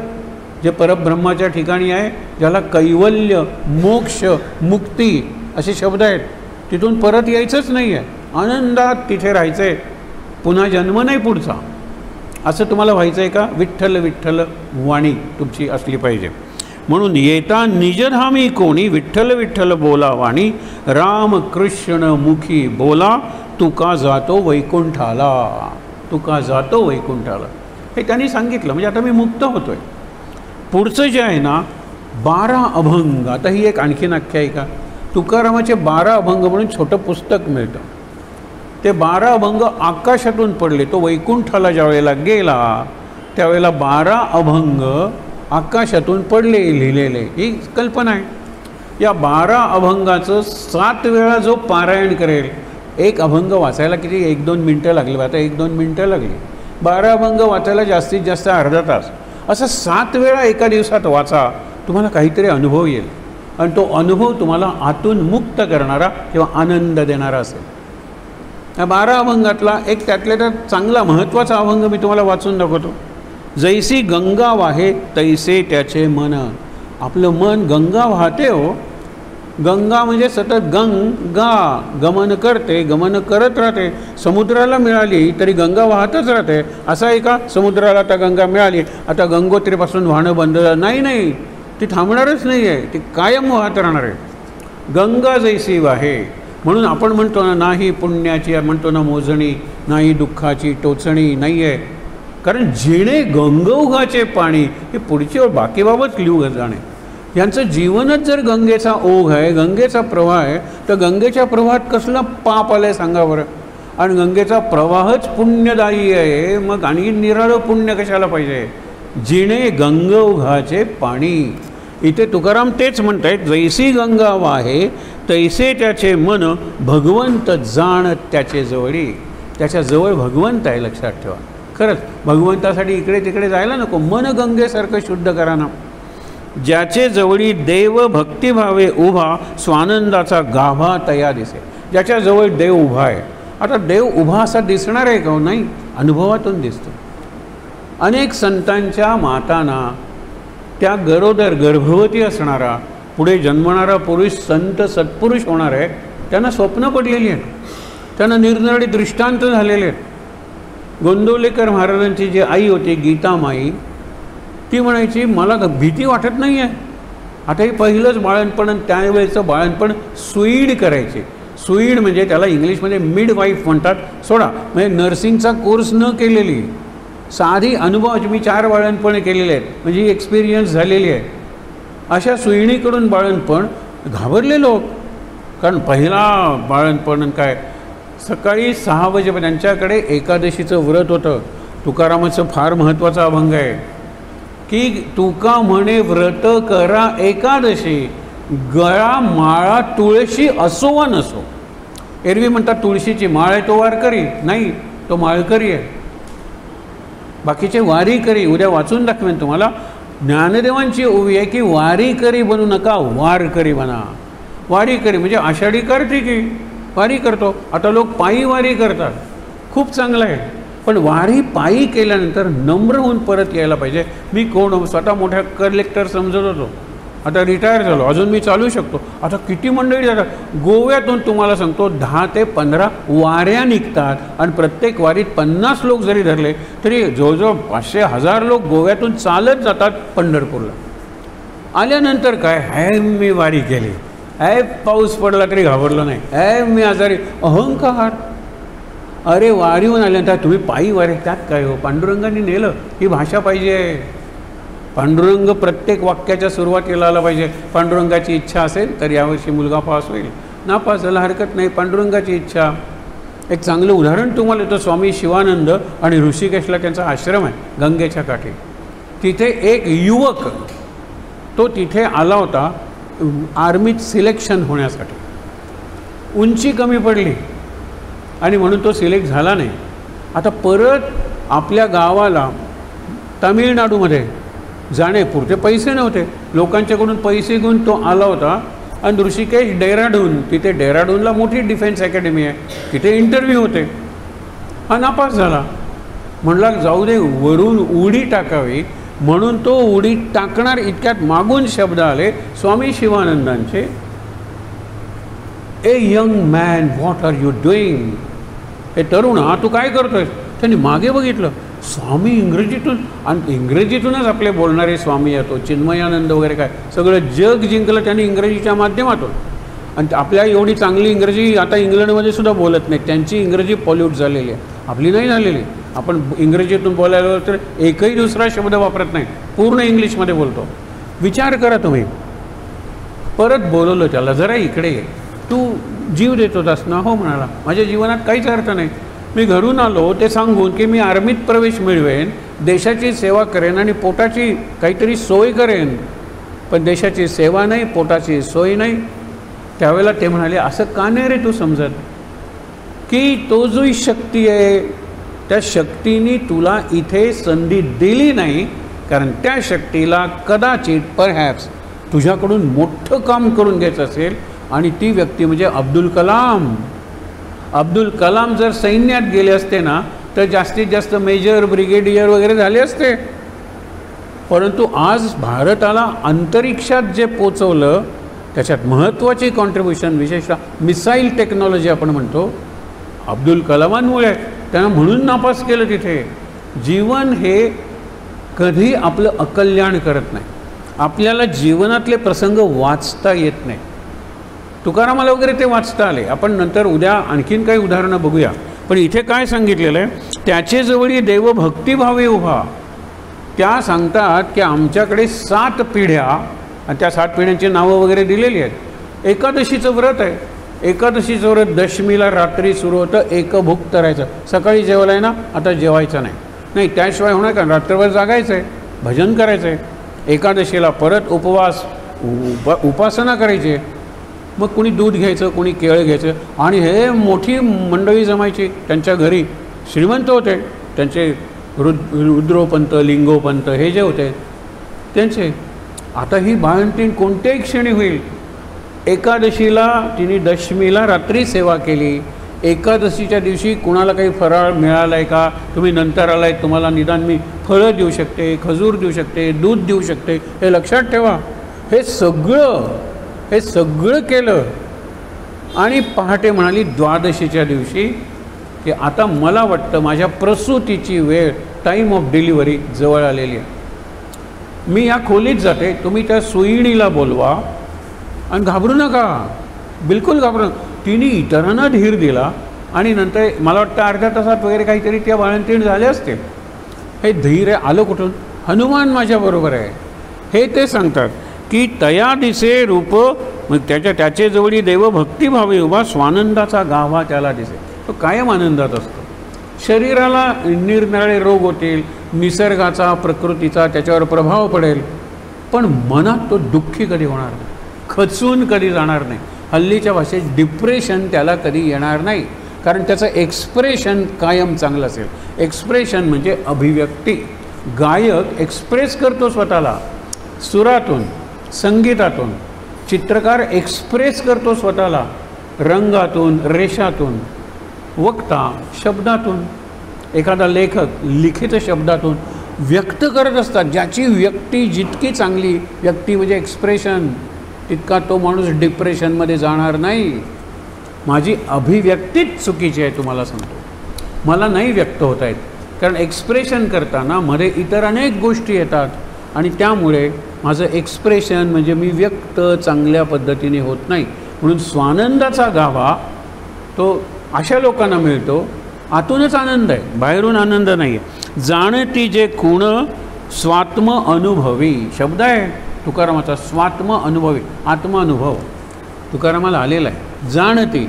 जे परब्रह्माच्या ठिकाणी आहे, ज्याला कैवल्य, मोक्ष, मुक्ती असे शब्द आहेत, तिथून परत यायचंच नाही आहे, आनंदात तिथे राहायचं आहे, पुन्हा जन्म नाही पुढचा, असं तुम्हाला व्हायचं आहे का. विठ्ठल विठ्ठल वाणी तुमची असली पाहिजे. म्हणून येता निजधामी कोणी विठ्ठल विठ्ठल बोला वाणी, राम कृष्ण मुखी बोला, तुका जातो वैकुंठाला. तुका जातो वैकुंठाला हे त्यांनी सांगितलं. म्हणजे आता मी मुक्त होतोय. पुढचं जे आहे ना 12 अभंग, आता ही एक आणखीन आख्यायिका. तुकारामाचे 12 अभंग म्हणून छोटं पुस्तक मिळतं. ते 12 अभंग आकाशातून पडले. तो वैकुंठाला ज्या वेळेला गेला त्यावेळेला 12 अभंग आकाशातून पडले लिहिलेले. ही कल्पना आहे. या 12 अभंगाचं 7 वेळा जो पारायण करेल, एक अभंग वाचायला किती 1-2 मिनटं लागली. आता 1-2 मिनटं लागली. 12 अभंग वाचायला जास्तीत जास्त अर्धा तास. असं 7 वेळा एका दिवसात वाचा, तुम्हाला काहीतरी अनुभव येईल. आणि तो अनुभव तुम्हाला आतून मुक्त करणारा किंवा आनंद देणारा असेल. या 12 अभंगातला एक त्यातल्या त्यात चांगला महत्त्वाचा अभंग मी तुम्हाला वाचून दाखवतो. जैसी गंगा वाहे तैसे त्याचे मन. आपलं मन गंगा वाहते हो, गंगा म्हणजे सतत गंगा गमन करते, गमन करत राहते. समुद्राला मिळाली तरी गंगा वाहतच राहते. असं आहे का समुद्राला आता गंगा मिळाली आता गंगोत्रीपासून वाहणं बंद झालं? नाही, ती थांबणारच नाही आहे, ती कायम वाहत राहणार आहे. गंगा जैसी वाहे. म्हणून आपण म्हणतो ना, नाही पुण्याची म्हणतो ना मोजणी, नाही दुःखाची टोचणी नाही आहे. कारण जिणे गंगोघाचे पाणी हे पुढची ओळ बाकीबाबत लिहू जाणे. यांचं जीवनच जर गंगेचा ओघ आहे, गंगेचा प्रवाह आहे, तर गंगेच्या प्रवाहात कसलं पाप आलं आहे सांगा बरं. आणि गंगेचा प्रवाहच पुण्यदायी आहे, मग आणि निराळं पुण्य कशाला पाहिजे. जिणे गंगोघाचे पाणी. इथे तुकाराम तेच म्हणतायत, जैसी गंगा वाहे तैसे त्याचे मन भगवंत जाण त्याचे जवळी. त्याच्या जवळ भगवंत आहे, लक्षात ठेवा. खरंच भगवंतासाठी इकडे तिकडे जायला नको. मन गंगेसारखं शुद्ध करा ना. ज्याचे जवळी देव भक्तिभावे उभा स्वानंदाचा गाभा तया दिसे. ज्याच्या जवळ देव उभा आहे. आता देव उभा असा दिसणार आहे का? नाही, अनुभवातून दिसतो. अनेक संतांच्या मातांना त्या गरोदर गर्भवती असणारा पुढे जन्मणारा पुरुष संत सत्पुरुष होणार आहे, त्यांना स्वप्न पडलेली आहेत, त्यांना निरनिराळे दृष्टांत झालेले आहेत. गोंदवलेकर महाराजांची जी आई होती गीतामाई, ती म्हणायची मला भीती वाटत नाही आहे. आता हे पहिलंच बाळणपण, त्यावेळेचं बाळणपण सुईड करायचे. सुईड म्हणजे त्याला इंग्लिशमध्ये मिडवाईफ म्हणतात. सोडा, म्हणजे नर्सिंगचा कोर्स न केलेली साधी अनुभवाची. मी 4 बाळणपणे केलेले आहेत, म्हणजे ही एक्सपिरियन्स झालेली आहे. अशा सुईणीकडून बाळणपण घाबरले लोक. कारण पहिला बाळणपण काय, सकाळी 6 वाजेपर्यंत त्यांच्याकडे एकादशीचं व्रत होतं. तुकारामाचं फार महत्त्वाचा अभंग आहे की तुका म्हणे व्रत करा एकादशी, गळा माळा तुळशी असो वा नसो. एरवी म्हणतात तुळशीची माळ आहे तो वारकरी, नाही, तो माळकरी आहे. बाकीचे वारीकरी. उद्या वाचून दाखवेन तुम्हाला. ज्ञानदेवांची ओवी आहे की वारीकरी बनू नका, वारकरी बना. वारीकरी म्हणजे आषाढी कार्तिकी वारी करतो. आता लोक पायी वारी करतात, खूप चांगलं आहे. पण वारी पायी केल्यानंतर नम्र होऊन परत यायला पाहिजे. मी कोण, स्वतः मोठ्या कलेक्टर समजत होतो, आता रिटायर झालो, अजून मी चालू शकतो. आता किती मंडळी जातात. गोव्यातून तुम्हाला सांगतो 10 ते 15 वाऱ्या निघतात आणि प्रत्येक वारीत 50 लोक जरी धरले तरी जवळजवळ 500-1000 लोक गोव्यातून चालत जातात पंढरपूरला. आल्यानंतर काय, मी वारी केली, पाऊस पडला तरी घाबरलो नाही, मी आजारी, अहंकार. अरे वारीहून आल्यानंतर तुम्ही पायी वारी, त्यात काय हो, पांडुरंगाने नेलं, ही भाषा पाहिजे. पांडुरंग प्रत्येक वाक्याच्या सुरुवातीला आला पाहिजे. पांडुरंगाची इच्छा असेल तर यावर्षी मुलगा पास होईल, नापास झाला हरकत नाही, पांडुरंगाची इच्छा. एक चांगलं उदाहरण तुम्हाला येतं. स्वामी शिवानंद आणि ऋषिकेशला त्यांचा आश्रम आहे गंगेच्या काठी. तिथे एक युवक तो तिथे आला होता आर्मीत सिलेक्शन होण्यासाठी. उंची कमी पडली आणि म्हणून तो सिलेक्ट झाला नाही. आता परत आपल्या गावाला तामिळनाडूमध्ये जाण्यापुरते पैसे नव्हते. लोकांच्याकडून पैसे घेऊन तो आला होता. आणि ऋषिकेश डेहराडून, तिथे डेहराडूनला मोठी डिफेन्स अकॅडमी आहे, तिथे इंटरव्ह्यू होते. हा नापास झाला. म्हणला जाऊ दे, वरून उडी टाकावी, म्हणून तो उडी टाकणार इतक्यात मागून शब्द आले स्वामी शिवानंदांचे, a young man what are you doing. हे तरुणा तू काय करतोय. त्यांनी मागे बघितलं, स्वामी इंग्रजीतून, आणि इंग्रजीतूनच आपले बोलणारे स्वामी येतो, चिन्मयानंद वगैरे काय सगळं जग जिंकलं त्यांनी इंग्रजीच्या माध्यमातून. आणि आपल्या एवढी चांगली इंग्रजी आता इंग्लंडमध्ये सुद्धा बोलत नाही, त्यांची इंग्रजी पॉल्यूट झालेली आहे, आपली नाही झालेली. आपण इंग्रजीतून बोलायला तर एकही दुसरा शब्द वापरत नाही, पूर्ण इंग्लिशमध्ये बोलतो. विचार करा तुम्ही. परत बोलवलं त्याला, जरा इकडे ये, तू जीव देत होतास ना. हो म्हणाला, माझ्या जीवनात काहीच अर्थ नाही, मी घरून आलो ते सांगून की मी आर्मीत प्रवेश मिळवेन, देशाची सेवा करेन आणि पोटाची काहीतरी सोय करेन, पण देशाची सेवा नाही, पोटाची सोय नाही. त्यावेळेला ते म्हणाले, असं का नाही रे तू समजत की तो जो शक्ती आहे त्या शक्तीने तुला इथे संधी दिली नाही, कारण त्या शक्तीला कदाचित परहॅप्स तुझ्याकडून मोठं काम करून घ्यायचं असेल. आणि ती व्यक्ती म्हणजे अब्दुल कलाम. अब्दुल कलाम जर सैन्यात गेले असते ना तर जास्तीत जास्त मेजर, ब्रिगेडियर वगैरे झाले असते. परंतु आज भारताला अंतरिक्षात जे पोचवलं त्याच्यात महत्त्वाची कॉन्ट्रीब्युशन विशेषतः मिसाईल टेक्नॉलॉजी आपण म्हणतो अब्दुल कलामांमुळे, त्यांना म्हणून नापास केलं तिथे. जीवन हे कधी आपलं अकल्याण करत नाही. आपल्याला जीवनातले प्रसंग वाचता येत नाही. तुकारामाला वगैरे ते वाचता आले. आपण नंतर उद्या आणखीन काही उदाहरणं बघूया. पण इथे काय सांगितलेलं आहे, त्याचे जवळी देव भक्तिभावे उभा. त्या सांगतात की आमच्याकडे 7 पिढ्या आणि त्या 7 पिढ्यांची नावं वगैरे दिलेली आहेत. एकादशीचं व्रत आहे. एकादशीचं व्रत दशमीला रात्री सुरू होतं. एकभुक करायचं. सकाळी जेवलं आहे ना, आता जेवायचं नाही. नाही त्याशिवाय होणार का, रात्रभर जागायचं आहे, भजन करायचं आहे. एकादशीला परत उपवास उपासना करायची. मग कोणी दूध घ्यायचं, कोणी केळं घ्यायचं. आणि हे मोठी मंडळी जमायची त्यांच्या घरी. श्रीमंत होते त्यांचे, रुद्रोपंत, लिंगोपंत हे जे होते त्यांचे. आता ही बाळंतीण कोणत्याही क्षणी होईल. एकादशीला तिने दशमीला रात्री सेवा केली. एकादशीच्या दिवशी कुणाला काही फराळ मिळाला आहे का, तुम्ही नंतर आलाय, तुम्हाला निदान मी फळं देऊ शकते, खजूर देऊ शकते, दूध देऊ शकते, हे लक्षात ठेवा. हे सगळं केलं. आणि पहाटे म्हणाली द्वादशीच्या दिवशी की आता मला वाटतं माझ्या प्रसूतीची वेळ, टाईम ऑफ डिलिव्हरी जवळ आलेली आहे. मी या खोलीत जाते, तुम्ही त्या सुईणीला बोलवा आणि घाबरू नका, बिलकुल घाबरू नका. तिने इतरांना धीर दिला आणि नंतर मला वाटतं अर्ध्या तासात वगैरे काहीतरी त्या बाळंतीण झाले असते. हे धैर्य आलं कुठून? हनुमान माझ्याबरोबर आहे हे ते सांगतात की तया दिसे रूप. मग त्याचे जवळी देव भक्तिभावे उभा. स्वानंदाचा गाभा त्याला दिसे. तो कायम आनंदात असतो. शरीराला निरनिराळे रोग होतील, निसर्गाचा प्रकृतीचा त्याच्यावर प्रभाव पडेल, पण मनात तो दुःखी कधी होणार नाही, खचून कधी जाणार नाही. हल्लीच्या भाषेत डिप्रेशन त्याला कधी येणार नाही, कारण त्याचं एक्सप्रेशन कायम चांगलं असेल. एक्सप्रेशन म्हणजे अभिव्यक्ती. गायक एक्सप्रेस करतो स्वतःला सुरातून, संगीतातून. चित्रकार एक्सप्रेस करतो स्वतःला रंगातून, रेषातून. वक्ता शब्दातून. एखादा लेखक लिखित शब्दातून व्यक्त करत असतात. ज्याची व्यक्ती जितकी चांगली, व्यक्ती म्हणजे एक्सप्रेशन, तितका तो माणूस डिप्रेशनमध्ये जाणार नाही. माझी अभिव्यक्तीच चुकीची आहे तुम्हाला सांगतो. मला नाही व्यक्त होत आहेत, कारण एक्सप्रेशन करताना मध्ये इतर अनेक गोष्टी येतात आणि त्यामुळे माझं एक्सप्रेशन म्हणजे मी व्यक्त चांगल्या पद्धतीने होत नाही. म्हणून स्वानंदाचा गाभा तो अशा लोकांना मिळतो. आतूनच आनंद आहे, बाहेरून आनंद नाही आहे. जाणती जे कुण स्वात्म अनुभवी शब्द आहे तुकारामाचा. स्वात्म अनुभवी, आत्मानुभव तुकारामाला आलेला आहे. जाणती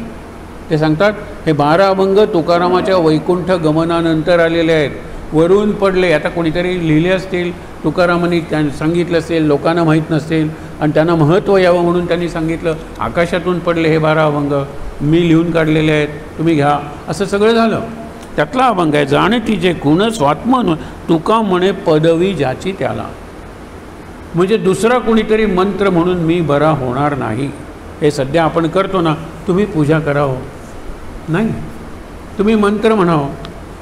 ते सांगतात हे 12 अभंग तुकारामाच्या वैकुंठ गमनानंतर आलेले आहेत. वरून पडले. आता कोणीतरी लिहिले असतील, तुकारामांनी सांगितलं असेल, लोकांना माहीत नसेल आणि त्यांना महत्त्व यावं म्हणून त्यांनी सांगितलं. आकाशातून पडले हे 12 अभंग, मी लिहून काढलेले आहेत, तुम्ही घ्या, असं सगळं झालं. त्यातला अभंग आहे जाणती जे गुण स्वात्म तुका म्हणे पदवी ज्याची त्याला. म्हणजे दुसरा कोणीतरी मंत्र म्हणून मी बरा होणार नाही. हे सध्या आपण करतो ना, तुम्ही पूजा करावं नाही, तुम्ही मंत्र म्हणावं.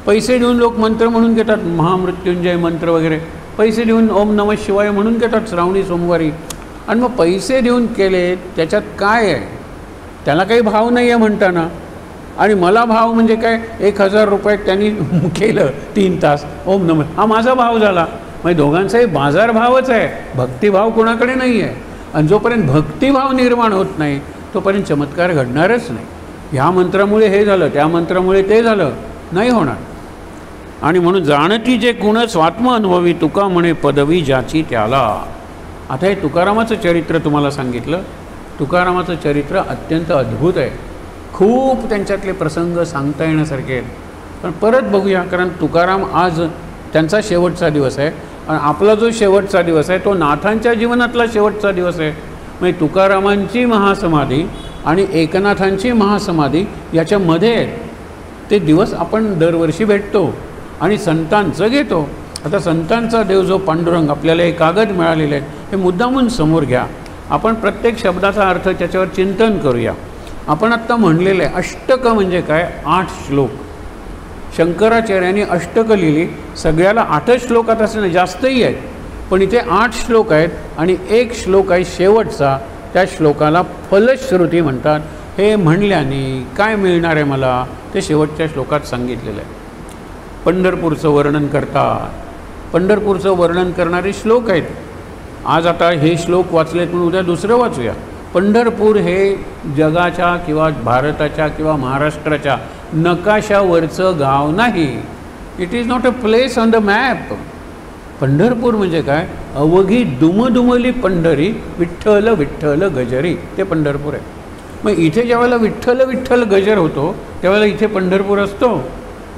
पैसे देऊन लोक मंत्र म्हणून घेतात, महामृत्युंजय मंत्र वगैरे पैसे देऊन ओम नमः शिवाय म्हणून घेतात श्रावणी सोमवारी. आणि मग पैसे देऊन केले त्याच्यात काय आहे? त्याला काही भाव नाही आहे म्हणताना. आणि मला भाव म्हणजे काय, 1000 रुपये त्यांनी केलं 3 तास ओम नमः, हा माझा भाव झाला. म्हणजे दोघांचाही बाजारभावच आहे, भक्तिभाव कोणाकडे नाही आहे. आणि जोपर्यंत भक्तिभाव निर्माण होत नाही तोपर्यंत चमत्कार घडणारच नाही. ह्या मंत्रामुळे हे झालं, त्या मंत्रामुळे ते झालं, नाही होणार. आणि म्हणून जाणती जे गुण स्वात्म अनुभवी तुका म्हणे पदवी ज्याची त्याला. आता हे तुकारामाचं चरित्र तुम्हाला सांगितलं. तुकारामाचं चरित्र अत्यंत अद्भुत आहे. खूप त्यांच्यातले प्रसंग सांगता येण्यासारखे आहेत. पण परत बघूया, कारण तुकाराम आज त्यांचा शेवटचा दिवस आहे आणि आपला जो शेवटचा दिवस आहे तो नाथांच्या जीवनातला शेवटचा दिवस आहे. म्हणजे तुकारामांची महासमाधी आणि एकनाथांची महासमाधी याच्यामध्ये ते दिवस आपण दरवर्षी भेटतो आणि संतांचं घेतो. आता संतांचा देव जो पांडुरंग, आपल्याला हे कागद मिळालेले आहेत, हे मुद्दामून समोर घ्या. आपण प्रत्येक शब्दाचा अर्थ त्याच्यावर चिंतन करूया. आपण आत्ता म्हणलेलं आहे अष्टक म्हणजे काय, 8 श्लोक. शंकराचार्यांनी अष्टकं लिहिली. सगळ्याला 8च श्लोकात असं नाही, जास्तही आहेत, पण इथे 8 श्लोक आहेत आणि एक श्लोक आहे शेवटचा, त्या श्लोकाला फलश्रुती म्हणतात. हे म्हणल्याने काय मिळणार आहे मला ते शेवटच्या श्लोकात सांगितलेलं आहे. पंढरपूरचं वर्णन करतात. पंढरपूरचं वर्णन करणारे श्लोक आहेत. आज आता हे श्लोक वाचलेत म्हणून उद्या दुसरं वाचूया. पंढरपूर हे जगाच्या किंवा भारताच्या किंवा महाराष्ट्राच्या नकाशावरचं गाव नाही. It is not a place on the map. Pandharpur म्हणजे काय? अवघी दुमदुमली पंढरी, विठ्ठल विठ्ठल गजरी, ते पंढरपूर आहे. मग इथे ज्यावेळेला विठ्ठल विठ्ठल गजर होतो त्यावेळेला इथे पंढरपूर असतो,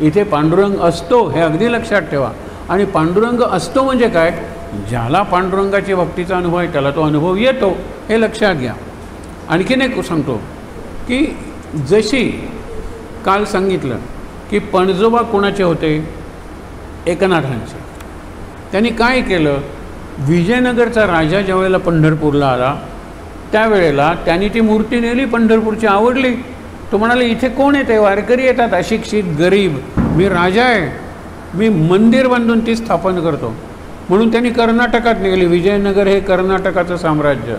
इथे पांडुरंग असतो, हे अगदी लक्षात ठेवा. आणि पांडुरंग असतो म्हणजे काय? ज्याला पांडुरंगाची भक्तीचा अनुभव आहे त्याला तो अनुभव येतो, हे लक्षात घ्या. आणखीन एक सांगतो की जशी काल सांगितलं की पणजोबा कोणाचे होते? एकनाथांचे. त्यांनी काय केलं? विजयनगरचा राजा ज्यावेळेला पंढरपूरला आला त्यावेळेला त्यांनी ती मूर्ती नेली, पंढरपूरची आवडली. तो म्हणाले इथे कोण येते? वारकरी येतात, अशिक्षित गरीब. मी राजा आहे, मी मंदिर बांधून ती स्थापन करतो. म्हणून त्यांनी कर्नाटकात नेली. विजयनगर हे कर्नाटकाचं साम्राज्य.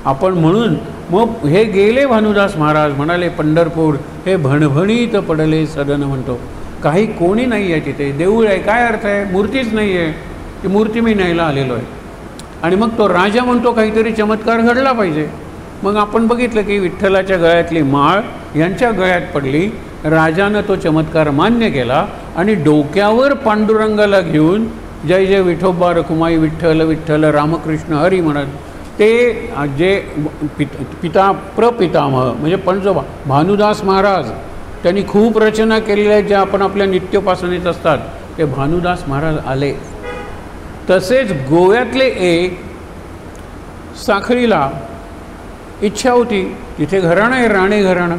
आपण म्हणून मग हे गेले भानुदास महाराज म्हणाले पंढरपूर हे भणभणीत पडले सदन म्हणतो. काही कोणी नाही आहे तिथे, देऊळ आहे, काय अर्थ आहे? मूर्तीच नाही आहे. ती मूर्ती मी न्यायला आलेलो आहे. आणि मग तो राजा म्हणतो काहीतरी चमत्कार घडला पाहिजे. मग आपण बघितलं की विठ्ठलाच्या गळ्यातली माळ यांच्या गळ्यात पडली. राजानं तो चमत्कार मान्य केला आणि डोक्यावर पांडुरंगाला घेऊन जय जय विठोबा रखुमाई विठ्ठल विठ्ठल रामकृष्ण हरी म्हणत ते जे प्रपितामह म्हणजे पणजोबा भानुदास महाराज त्यांनी खूप रचना केलेल्या आहेत ज्या आपण आपल्या नित्योपासनेत असतात, ते भानुदास महाराज आले. तसेच गोव्यातले एक साखळीला इच्छा होती, तिथे घराणं आहे राणे घराणं,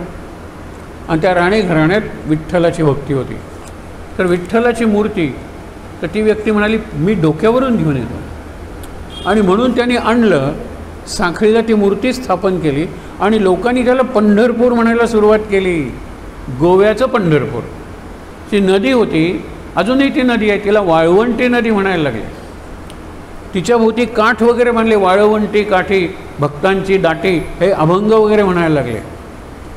आणि त्या राणे घराण्यात विठ्ठलाची भक्ती होती. तर विठ्ठलाची मूर्ती, तर ती व्यक्ती म्हणाली मी डोक्यावरून घेऊन येतो. आणि म्हणून त्यांनी आणलं, साखळीला ती मूर्ती स्थापन केली आणि लोकांनी त्याला पंढरपूर म्हणायला सुरुवात केली. गोव्याचं पंढरपूर. ती नदी होती, अजूनही ती नदी आहे, तिला वाळवंटी नदी म्हणायला लागली. तिच्या भोवती काठ वगैरे बांधले, वाळवंटी काठी, भक्तांची दाटी, हे अभंग वगैरे म्हणायला लागले.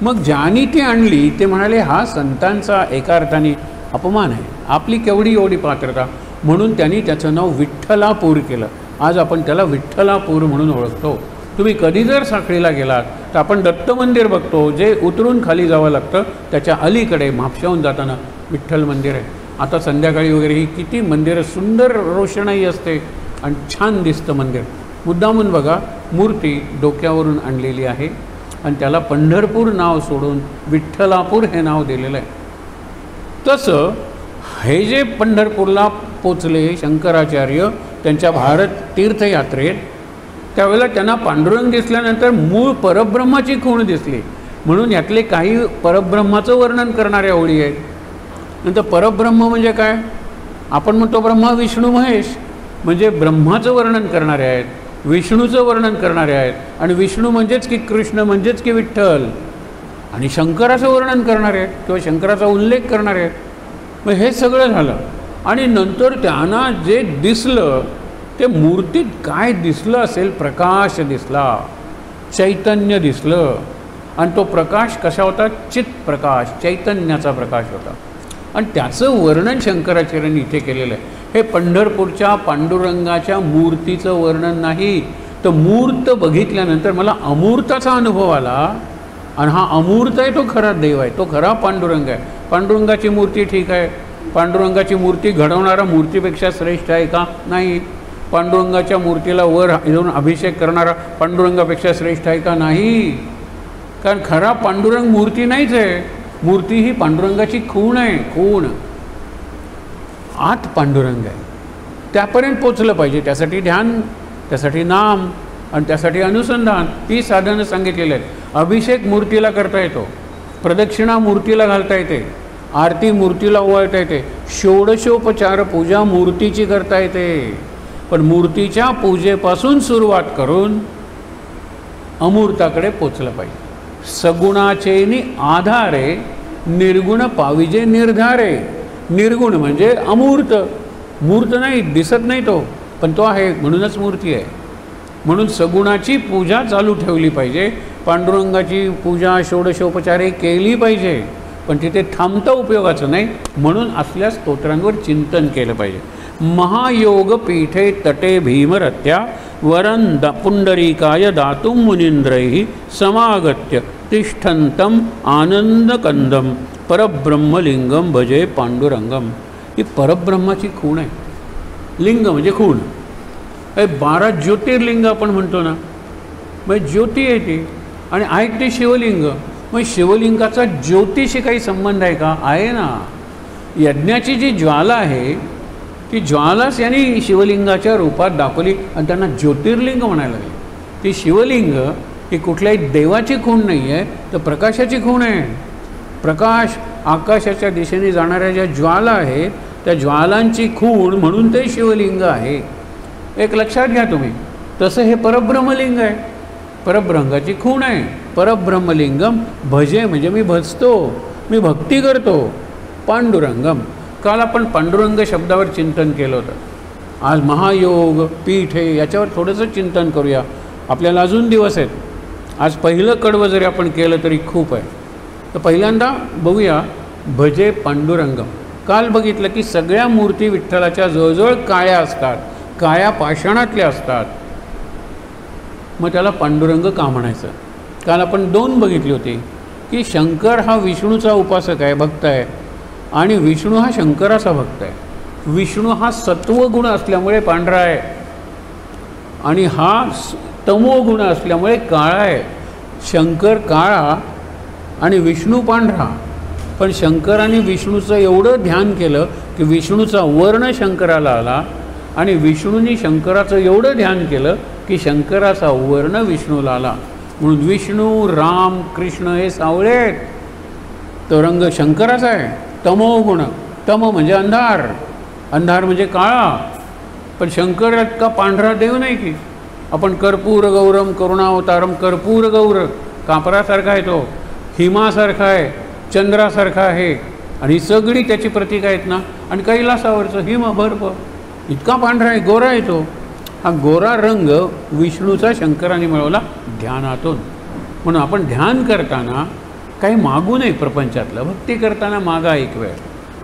मग ज्यांनी ती आणली ते म्हणाले हा संतांचा एका अर्थाने अपमान आहे, आपली केवढी एवढी पात्रता. म्हणून त्यांनी त्याचं नाव विठ्ठलापूर केलं. आज आपण त्याला विठ्ठलापूर म्हणून ओळखतो. तुम्ही कधी जर साखळीला गेलात तर आपण दत्त मंदिर बघतो, जे उतरून खाली जावं लागतं, त्याच्या अलीकडे म्हापशाहून जाताना विठ्ठल मंदिर आहे. आता संध्याकाळी वगैरे ही किती मंदिरं, सुंदर रोषणाई असते आणि छान दिसतं मंदिर. मुद्दामून बघा, मूर्ती डोक्यावरून आणलेली आहे आणि त्याला पंढरपूर नाव सोडून विठ्ठलापूर हे नाव दिलेलं आहे. तसं हे जे पंढरपूरला पोचले शंकराचार्य त्यांच्या भारत तीर्थयात्रेत, त्यावेळेला त्यांना पांडुरंग दिसल्यानंतर मूळ परब्रह्माची खूण दिसली. म्हणून यातले काही परब्रह्माचं वर्णन करणाऱ्या ओळी आहेत. नंतर परब्रह्म म्हणजे काय? आपण म्हणतो ब्रह्मा विष्णू महेश, म्हणजे ब्रह्माचं वर्णन करणारे आहेत, विष्णूचं वर्णन करणारे आहेत. आणि विष्णू म्हणजेच की कृष्ण, म्हणजेच की विठ्ठल. आणि शंकराचं वर्णन करणारे आहेत किंवा शंकराचा उल्लेख करणारे आहेत. मग हे सगळं झालं आणि नंतर त्यांना जे दिसलं ते मूर्तीत काय दिसलं असेल? प्रकाश दिसला, चैतन्य दिसलं. आणि तो प्रकाश कसा होता? चित प्रकाश, चैतन्याचा प्रकाश होता. आणि त्याचं वर्णन शंकराचार्यांनी इथे केलेलं आहे. हे पंढरपूरच्या पांडुरंगाच्या मूर्तीचं वर्णन नाही, तर मूर्त बघितल्यानंतर मला अमूर्ताचा अनुभव आला. आणि हा अमूर्त आहे, तो खरा देव आहे, तो खरा पांडुरंग आहे. पांडुरंगाची मूर्ती ठीक आहे, पांडुरंगाची मूर्ती घडवणारा मूर्तीपेक्षा श्रेष्ठ आहे का? नाही. पांडुरंगाच्या मूर्तीला वर येऊन अभिषेक करणारा पांडुरंगापेक्षा श्रेष्ठ आहे का? नाही. कारण खरा पांडुरंग मूर्ती नाहीच आहे, मूर्ती ही पांडुरंगाची खूण आहे. खूण आत पांडुरंग आहे, त्यापर्यंत पोचलं पाहिजे. त्यासाठी ध्यान, त्यासाठी नाम आणि त्यासाठी अनुसंधान, ही साधनं सांगितलेली आहेत. अभिषेक मूर्तीला करता येतो, प्रदक्षिणा मूर्तीला घालता येते, आरती मूर्तीला ओवाळता येते, षोडशोपचार पूजा मूर्तीची करता येते. पण मूर्तीच्या पूजेपासून सुरुवात करून अमूर्ताकडे पोचलं पाहिजे. सगुणाचेनी आधारे निर्गुण पाविजे निर्धारे. निर्गुण म्हणजे अमूर्त, मूर्त नाही, दिसत नाही तो, पण तो आहे म्हणूनच मूर्ती आहे. म्हणून सगुणाची पूजा चालू ठेवली पाहिजे. पांडुरंगाची पूजा षोडशोपचारे केली पाहिजे, पण तिथे थांबता उपयोगाचं नाही. म्हणून असल्या स्तोत्रांवर चिंतन केलं पाहिजे. महायोग पीठे तटे भीमरत्या वरं पुंडरीकाय दातुं मुनींद्रैः समागत्य तिष्ठन्तं आनंदकंदम परब्रह्मलिंगम भजे पांडुरंगम. ही परब्रह्माची खूण आहे. लिंग म्हणजे खूण. 12 ज्योतिर्लिंग आपण म्हणतो ना, मग ज्योती आहे ती, आणि आहे ते शिवलिंग. मग शिवलिंगाचा ज्योतिषी काही संबंध आहे का? आहे ना. यज्ञाची जी ज्वाला आहे ती ज्वालाच यांनी शिवलिंगाच्या रूपात दाखवली आणि त्यांना ज्योतिर्लिंग म्हणायला लागले. ती शिवलिंग ही कुठल्याही देवाची खूण नाही आहे, तर प्रकाशाची खूण आहे. प्रकाश आकाशाच्या दिशेने जाणाऱ्या ज्या ज्वाला आहेत त्या ज्वालांची खूण म्हणून ते शिवलिंग आहे. एक लक्षात घ्या तुम्ही. तसं हे परब्रह्मलिंग आहे, परब्रह्माची खूण आहे. परब्रह्मलिंगम भजे म्हणजे मी भजतो, मी भक्ती करतो. पांडुरंगम. काल आपण पांडुरंग शब्दावर चिंतन केलं होतं. आज महायोग पीठ हे याच्यावर थोडंसं चिंतन करूया. आपल्याला अजून दिवस आहेत. आज पहिलं कडवं जरी आपण केलं तरी खूप आहे. तर पहिल्यांदा बघूया भजे पांडुरंगम. काल बघितलं की सगळ्या मूर्ती विठ्ठलाच्या जवळजवळ काळ्या असतात, काळ्या पाषाणातल्या असतात. मग त्याला पांडुरंग का म्हणायचं? काल आपण 2 बघितली होती की शंकर हा विष्णूचा उपासक आहे, भक्त आहे, आणि विष्णू हा शंकराचा भक्त आहे. विष्णू हा सत्वगुण असल्यामुळे पांढरा आहे आणि हा तमोगुण असल्यामुळे काळा आहे. शंकर काळा आणि विष्णू पांढरा. पण शंकराने विष्णूचं एवढं ध्यान केलं की विष्णूचा वर्ण शंकराला आला, आणि विष्णूंनी शंकराचं एवढं ध्यान केलं की शंकराचा वर्ण विष्णूला आला. म्हणून विष्णू राम कृष्ण हे सावळे आहेत. तो रंग शंकराचा आहे. तमोगुण. तम म्हणजे अंधार, अंधार म्हणजे काळा. पण शंकर का पांढरा देव नाही की. आपण कर्पूर गौरम करुणावतारम, कर्पूर गौर कापरासारखा आहे, तो हिमासारखा आहे, चंद्रासारखा आहे, आणि सगळी त्याची प्रतीक आहेत ना. आणि कैलासावरचं हिम बर्फ इतका पांढरा आहे, गोरा आहे तो. हा गोरा रंग विष्णूचा शंकराने मिळवला ध्यानातून. म्हणून आपण ध्यान करताना काही मागू नये प्रपंचातलं. भक्ती करताना मागा एक वेळ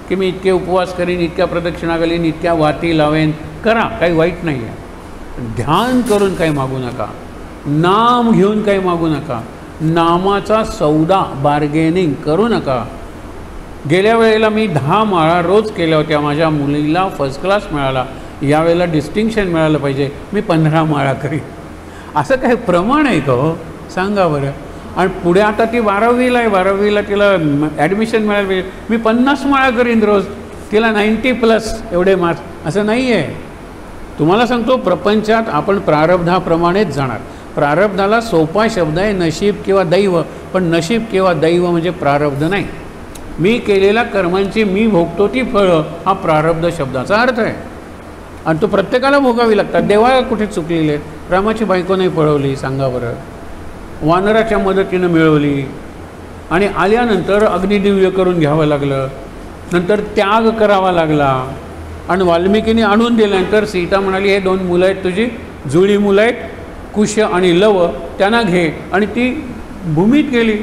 की मी इतके उपवास करीन, इतक्या प्रदक्षिणा घालीन, इतक्या वाती लावेन, करा, काही वाईट नाही आहे. ध्यान करून काही मागू नका. नाम घेऊन काही मागू नका. नामाचा सौदा बार्गेनिंग करू नका. गेल्या वेळेला मी 10 माळा रोज केल्या होत्या. माझ्या मुलीला फर्स्ट क्लास मिळाला. यावेळेला डिस्टिंक्शन मिळालं पाहिजे, मी 15 माळा करीन. असं काही प्रमाण आहे का हो? सांगा बरं. आणि पुढे आता ती 12वीला आहे, 12वीला तिला ॲडमिशन मिळालं पाहिजे, मी 50 माळा करीन रोज, तिला 90+ एवढे मार्क्स. असं नाही आहे. तुम्हाला सांगतो, प्रपंचात आपण प्रारब्धाप्रमाणेच जाणार. प्रारब्धाला सोपा शब्द आहे नशीब किंवा दैव, पण नशीब किंवा दैव म्हणजे प्रारब्ध नाही. मी केलेल्या कर्मांची मी भोगतो ती फळं, हा प्रारब्ध शब्दाचा अर्थ आहे. आणि तो प्रत्येकाला भोगावी लागतात. देवाला कुठे चुकलेले आहेत? रामाची बायको नाही पळवली, सांगा बरं. वानराच्या मदतीनं मिळवली, आणि आल्यानंतर अग्निदिव्य करून घ्यावं लागलं, नंतर त्याग करावा लागला, आणि वाल्मिकीने आणून दिल्यानंतर सीता म्हणाली हे 2 मुलं आहेत तुझी, जुळी मुलं आहेत, कुश आणि लव, त्यांना घे, आणि ती भूमीत गेली.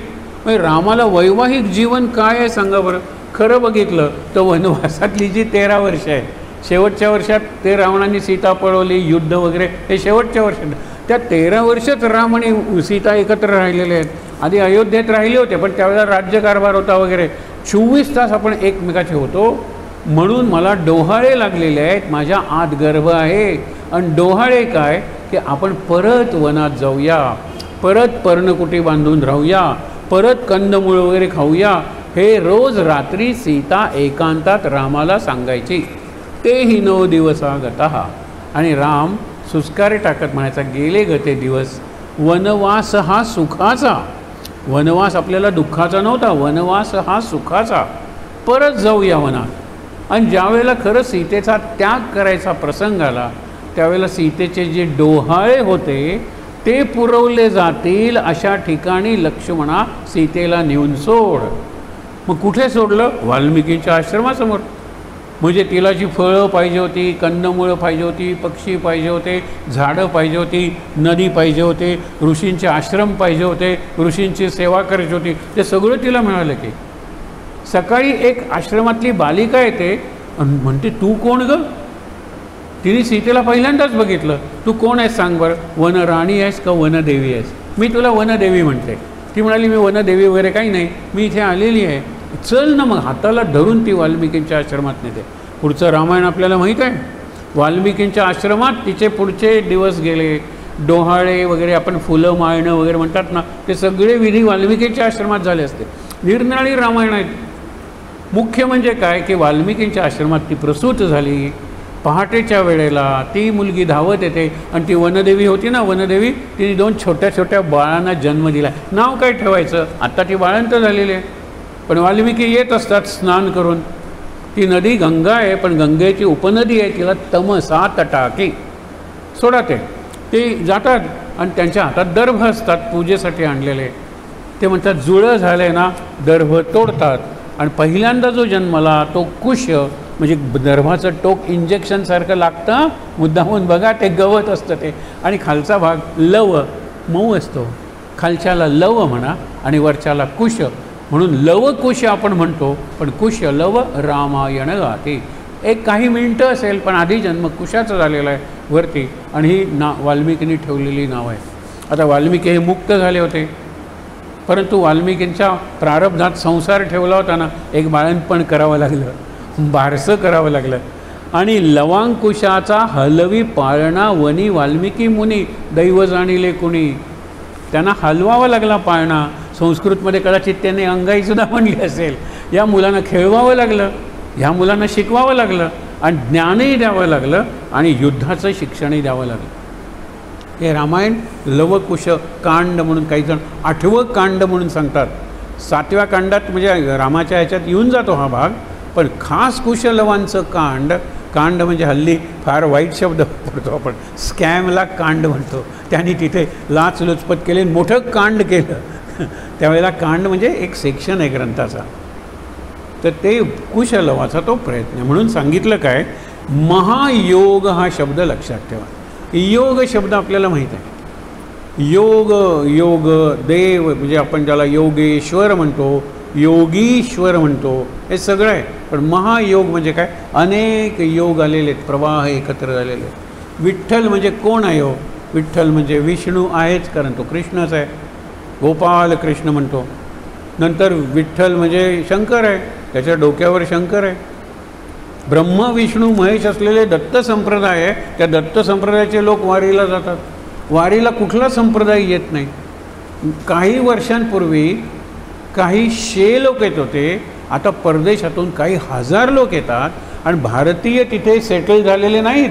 म्हणजे रामाला वैवाहिक जीवन काय आहे सांगा बरं. खरं बघितलं तर वनवासातली जी 13 वर्ष आहे, शेवटच्या वर्षात ते रावणाने सीता पळवली, युद्ध वगैरे हे शेवटच्या वर्षात. त्या 13 वर्षच राम आणि सीता एकत्र राहिलेले आहेत. आधी अयोध्येत राहिले होते, पण त्यावेळेला राज्यकारभार होता वगैरे. 24 तास आपण एकमेकाचे होतो. म्हणून मला डोहाळे लागलेले आहेत, माझ्या आत गर्भ आहे. आणि डोहाळे काय की आपण परत वनात जाऊया, परत पर्णकुटी बांधून राहूया, परत कंदमुळं वगैरे खाऊया, हे रोज रात्री सीता एकांतात रामाला सांगायची. तेही 9 दिवसागतः. आणि राम सुस्कारे टाकत म्हणायचा गेले गते दिवस. वनवास हा सुखाचा. वनवास आपल्याला दुःखाचा नव्हता, वनवास हा सुखाचा. परत जाऊया वनात. आणि ज्यावेळेला खरं सीतेचा त्याग करायचा प्रसंग आला, त्यावेळेला सीतेचे जे डोहाळे होते ते पुरवले जातील अशा ठिकाणी लक्ष्मणा सीतेला नेऊन सोड. मग कुठे सोडलं? वाल्मिकींच्या आश्रमासमोर. म्हणजे तिला जी फळं पाहिजे होती, कंदमुळं पाहिजे होती, पक्षी पाहिजे होते, झाडं पाहिजे होती, नदी पाहिजे होते, ऋषींचे आश्रम पाहिजे होते, ऋषींची सेवा करायची होती, ते सगळं तिला मिळालं की. सकाळी एक आश्रमातली बालिका येते आणि म्हणते, तू कोण गं? तिने सीतेला पहिल्यांदाच बघितलं. तू कोण आहेस सांग बरं, वनराणी आहेस का वनदेवी आहेस? मी तुला वनदेवी म्हणते. ती म्हणाली, मी वनदेवी वगैरे काही नाही, मी इथे आलेली आहे. चल ना मग. हाताला धरून ती वाल्मिकींच्या आश्रमात नेते. पुढचं रामायण आपल्याला माहीत आहे. वाल्मिकींच्या आश्रमात तिचे पुढचे दिवस गेले. डोहाळे वगैरे आपण फुलं माळणं वगैरे म्हणतात ना, ते सगळे विधी वाल्मिकींच्या आश्रमात झाले असते. निरनिराळी रामायण आहेत. मुख्य म्हणजे काय की वाल्मिकींच्या आश्रमात ती प्रसूत झाली. पहाटेच्या वेळेला ती मुलगी धावत येते आणि ती वनदेवी होती ना, वनदेवी, तिने 2 छोट्या छोट्या बाळांना जन्म दिला. नाव काय ठेवायचं? आता ती बाळंत झालेली आहे, पण वाल्मिकी येत असतात स्नान करून. ती नदी गंगा आहे, पण गंगेची उपनदी आहे, तिला तमसा तटाकी. सोडा ते जातात आणि त्यांच्या हातात दर्भ असतात पूजेसाठी आणलेले. ते म्हणतात, जुळं झालं ना, दर्भ तोडतात आणि पहिल्यांदा जो जन्मला तो कुश, म्हणजे दर्भाचं टोक इंजेक्शनसारखं लागतं, मुद्दामून बघा, ते गवत असतं ते. आणि खालचा भाग लव, मऊ असतो. खालच्याला लव म्हणा आणि वरच्याला कुश, म्हणून लवकुश आपण म्हणतो. पण कुश लव रामायण गाते. एक काही मिनटं असेल, पण आधी जन्म कुशाचा झालेला आहे वरती, आणि ही वाल्मिकींनी ठेवलेली नाव आहे. आता वाल्मिकी हे मुक्त झाले होते, परंतु वाल्मिकींच्या प्रारब्धात संसार ठेवला होता ना, एक बाळंतपण करावं लागलं, बारसं करावं लागलं. आणि लवांकुशाचा हलवी पाळणा वनी वाल्मिकी मुनी, दैव जाणिले कुणी. त्यांना हलवावं लागला पाळणा. संस्कृतमध्ये कदाचित त्यांनी अंगाईसुद्धा म्हणली असेल. या मुलांना खेळवावं लागलं, ह्या मुलांना शिकवावं लागलं, आणि ज्ञानही द्यावं लागलं, आणि युद्धाचं शिक्षणही द्यावं लागलं. हे रामायण लवकुश कांड म्हणून, काही जण 8वं कांड म्हणून सांगतात. 7व्या कांडात म्हणजे रामाच्या ह्याच्यात येऊन जातो हा भाग, पण खास कुशलवांचं कांड म्हणजे हल्ली फार वाईट शब्द पडतो आपण, स्कॅमला कांड म्हणतो. त्यांनी तिथे लाचलुचपत केले, मोठं कांड केलं. त्यावेळेला कांड म्हणजे एक सेक्शन आहे ग्रंथाचा. तर ते कुशलवाचा तो प्रयत्न. म्हणून सांगितलं काय, महायोग हा शब्द लक्षात ठेवा. योग शब्द आपल्याला माहीत आहे. योग देव, म्हणजे आपण ज्याला योगेश्वर म्हणतो, योगीश्वर म्हणतो, हे सगळं आहे. पण महायोग म्हणजे काय, अनेक योग आलेले आहेत, प्रवाह एकत्र झालेले आहेत. विठ्ठल म्हणजे कोण आहे हो? विठ्ठल म्हणजे विष्णू आहेच, कारण तो कृष्णच आहे. गोपाल कृष्ण म्हणतो. नंतर विठ्ठल म्हणजे शंकर आहे, त्याच्या डोक्यावर शंकर आहे. ब्रह्म विष्णू महेश असलेले दत्त संप्रदाय आहे. त्या दत्त संप्रदायाचे लोक वारीला जातात. वारीला कुठला संप्रदाय येत नाही. काही वर्षांपूर्वी काही 100 लोक येत होते, आता परदेशातून काही 1000 लोक येतात. आणि भारतीय तिथे सेटल झालेले नाहीत,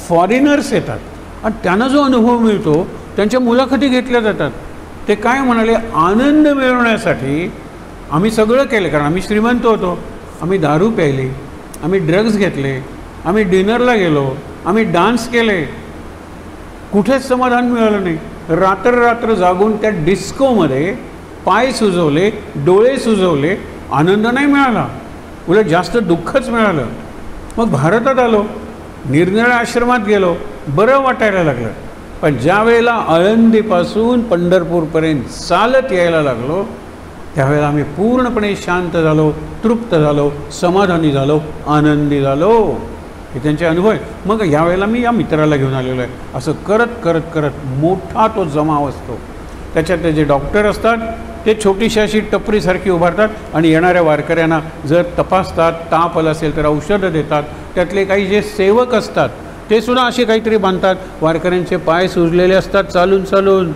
फॉरेनर्स येतात. आणि त्यांना जो अनुभव मिळतो, त्यांच्या मुलाखती घेतल्या जातात. ते काय म्हणाले, आनंद मिळवण्यासाठी आम्ही सगळं केलं, कारण आम्ही श्रीमंत होतो. आम्ही दारू प्यायली, आम्ही ड्रग्ज घेतले, आम्ही डिनरला गेलो, आम्ही डान्स केले, कुठेच समाधान मिळालं नाही. रात्र जागून त्या डिस्कोमध्ये पाय सुजवले, डोळे सुजवले, आनंद नाही मिळाला, उलट जास्त दुःखच मिळालं. मग भारतात आलो, निरनिराळ्या आश्रमात गेलो, बरं वाटायला लागलं. पण ज्या वेळेला आळंदीपासून पंढरपूरपर्यंत चालत यायला लागलो, त्यावेळेला आम्ही पूर्णपणे शांत झालो, तृप्त झालो, समाधानी झालो, आनंदी झालो. हे त्यांचे अनुभव आहे. मग यावेळेला मी या मित्राला घेऊन आलेलो आहे. असं करत करत करत मोठा तो जमाव असतो. त्याच्यात ते जे डॉक्टर असतात, ते छोटीशी अशी टपरीसारखी उभारतात आणि येणाऱ्या वारकऱ्यांना जर तपासतात, ताप आला असेल तर औषधं देतात. त्यातले काही जे सेवक असतात, ते सुद्धा असे काहीतरी बांधतात. वारकऱ्यांचे पाय सुजलेले असतात चालून,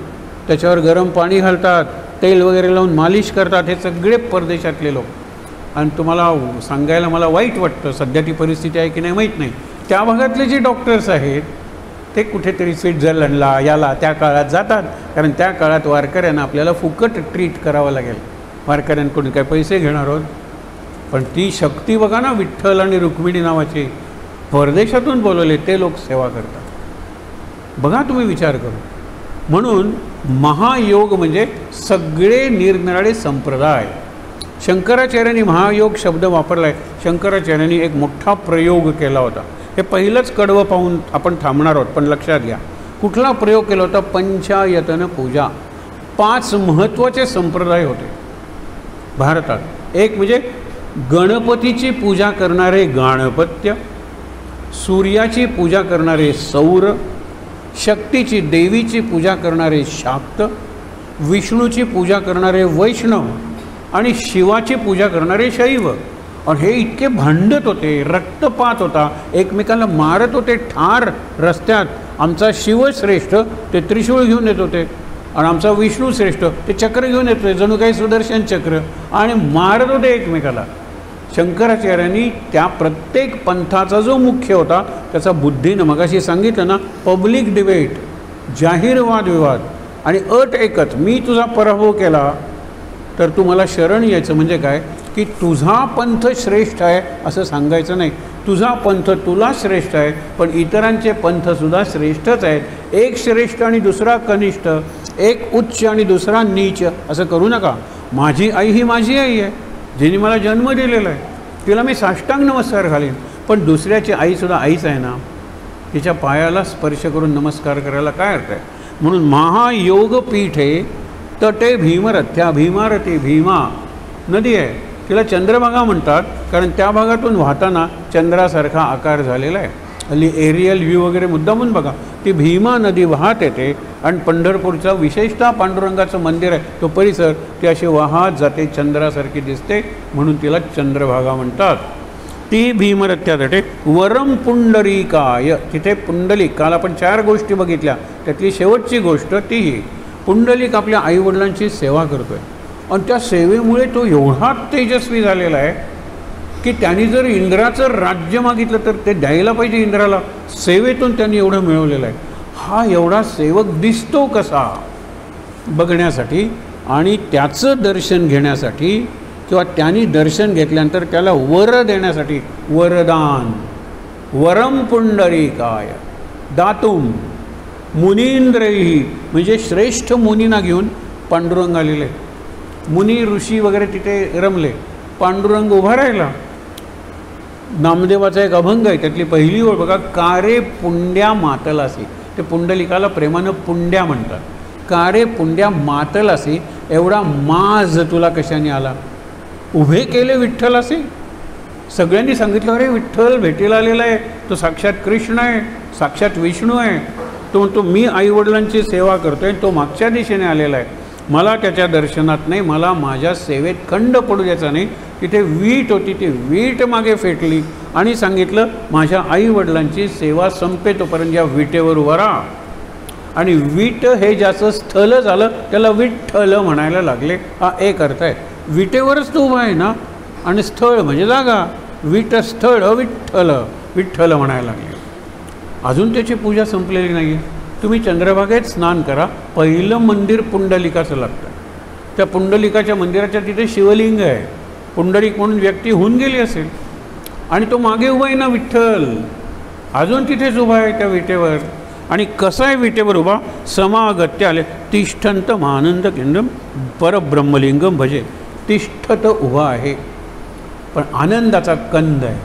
त्याच्यावर गरम पाणी घालतात, तेल वगैरे लावून मालिश करतात. हे सगळे परदेशातले लोक. आणि तुम्हाला सांगायला मला वाईट वाटतं, सध्या ती परिस्थिती आहे की नाही माहीत नाही. त्या भागातले जे डॉक्टर्स आहेत, ते कुठेतरी स्वित्झर्लंडला याला त्या काळात जातात, कारण त्या काळात वारकऱ्यांना आपल्याला फुकट ट्रीट करावं लागेल. वारकऱ्यांकडून काय पैसे घेणार आहोत. पण ती शक्ती बघा ना, विठ्ठल आणि रुक्मिणी नावाची, परदेशातून बोलवले ते लोक सेवा करतात. बघा तुम्ही विचार करून. म्हणून महायोग म्हणजे सगळे निरनिराळे संप्रदाय. शंकराचार्यांनी महायोग शब्द वापरला आहे. शंकराचार्यांनी एक मोठा प्रयोग केला होता. हे पहिलंच कडवं पाहून आपण थांबणार आहोत, पण लक्षात घ्या कुठला प्रयोग केला होता. पंचायतन पूजा. 5 महत्त्वाचे संप्रदाय होते भारतात. एक म्हणजे गणपतीची पूजा करणारे गाणपत्य, सूर्याची पूजा करणारे सौर, शक्तीची देवीची पूजा करणारे शाक्त, विष्णूची पूजा करणारे वैष्णव आणि शिवाची पूजा करणारे शैव. आणि हे इतके भांडत होते, रक्तपात होता, एकमेकांना मारत होते ठार रस्त्यात. आमचा शिवश्रेष्ठ ते त्रिशूळ घेऊन येत होते आणि आमचा विष्णू श्रेष्ठ ते चक्र घेऊन येतोय, जणू काही सुदर्शन चक्र, आणि मारत होते एकमेकाला. शंकराचार्यांनी त्या प्रत्येक पंथाचा जो मुख्य होता त्याचा बुद्धीनं मगाशी सांगितलं ना, पब्लिक डिबेट, जाहीर वादविवाद आणि अट एकच, मी तुझा पराभव केला तर तू मला शरण यायचं. म्हणजे काय की तुझा पंथ श्रेष्ठ आहे असं सांगायचं नाही. तुझा पंथ तुला श्रेष्ठ आहे, पण इतरांचे पंथसुद्धा श्रेष्ठच आहेत. एक श्रेष्ठ आणि दुसरा कनिष्ठ, एक उच्च आणि दुसरा नीच असं करू नका. माझी आई ही माझी आई आहे, जिने मला जन्म दिलेला आहे, तिला मी साष्टांग नमस्कार घालीन. पण दुसऱ्याची आईसुद्धा आईच आहे ना, तिच्या पायाला स्पर्श करून नमस्कार करायला काय अर्थ आहे. म्हणून महायोगपीठे तटे भीमरथ्या. भीमारथी, भीमा नदी आहे, तिला चंद्रभागा म्हणतात कारण त्या भागातून वाहताना चंद्रासारखा आकार झालेला आहे. हल्ली एरियल व्ह्यू वगैरे मुद्दामून बघा, ती भीमा नदी वाहत येते आणि पंढरपूरचं विशेषतः पांडुरंगाचं मंदिर आहे तो परिसर ती अशी वाहत जाते, चंद्रासारखी दिसते, म्हणून तिला चंद्रभागा म्हणतात. ती भीमरथ्या तटे वरम पुंडरीकाय. तिथे पुंडलिक, काल आपण 4 गोष्टी बघितल्या, त्यातली शेवटची गोष्ट तीही पुंडलिक आपल्या आईवडिलांची सेवा करतो आहे. आणि त्या सेवेमुळे तो एवढा तेजस्वी झालेला आहे की त्यांनी जर इंद्राचं राज्य मागितलं तर ते द्यायला पाहिजे इंद्राला. सेवेतून त्यांनी एवढं मिळवलेलं आहे. हा एवढा सेवक दिसतो कसा बघण्यासाठी आणि त्याचं दर्शन घेण्यासाठी किंवा त्यांनी दर्शन घेतल्यानंतर त्याला वर देण्यासाठी वरदान. वरम पुंडरीकाय दातुम मुनींद्रही, म्हणजे श्रेष्ठ मुनींना घेऊन पांडुरंग आलेले. मुनी ऋषी वगैरे तिथे रमले, पांडुरंग उभा राहिला. नामदेवाचा एक अभंग आहे, त्यातली पहिली ओळ बघा, कारे पुंड्या मातलासी. ते पुंडलिकाला प्रेमानं पुंड्या म्हणतात. कारे पुंड्या मातलासी, एवढा माज तुला कशाने आला. उभे केले विठ्ठलासी. सगळ्यांनी सांगितलं अरे विठ्ठल भेटीला आलेला आहे, तो साक्षात कृष्ण आहे, साक्षात विष्णू आहे. तो म्हणतो मी आईवडिलांची सेवा करतोय, तो मागच्या दिशेने आलेला आहे, मला त्याच्या दर्शनात नाही, मला माझ्या सेवेत खंड पडू द्यायचा नाही. तिथे वीट होती, ती वीट मागे फेटली आणि सांगितलं माझ्या आईवडिलांची सेवा संपे तोपर्यंत या विटेवर उभा राहा. आणि वीट हे ज्याचं स्थल झालं त्याला विठ्ठल म्हणायला लागले. हा एक अर्थ आहे. विटेवरच तो उभा आहे ना, आणि स्थळ म्हणजे जागा, विट स्थळ विठ्ठल, विठ्ठल म्हणायला लागले. अजून त्याची पूजा संपलेली नाही आहे. तुम्ही चंद्रभागेत स्नान करा, पहिलं मंदिर पुंडलिकाचं लागतं. त्या पुंडलिकाच्या मंदिराच्या तिथे शिवलिंग आहे. पुंडलिक म्हणून व्यक्ती होऊन गेली असेल आणि तो मागे उभा आहे ना विठ्ठल, अजून तिथेच उभा आहे त्या विटेवर. आणि कसा आहे विटेवर उभा, समागत्य आले तिष्ठंत मानंद केंद्रम परब्रह्मलिंगम भजे. तिष्ठत उभा आहे पण आनंदाचा कंद आहे.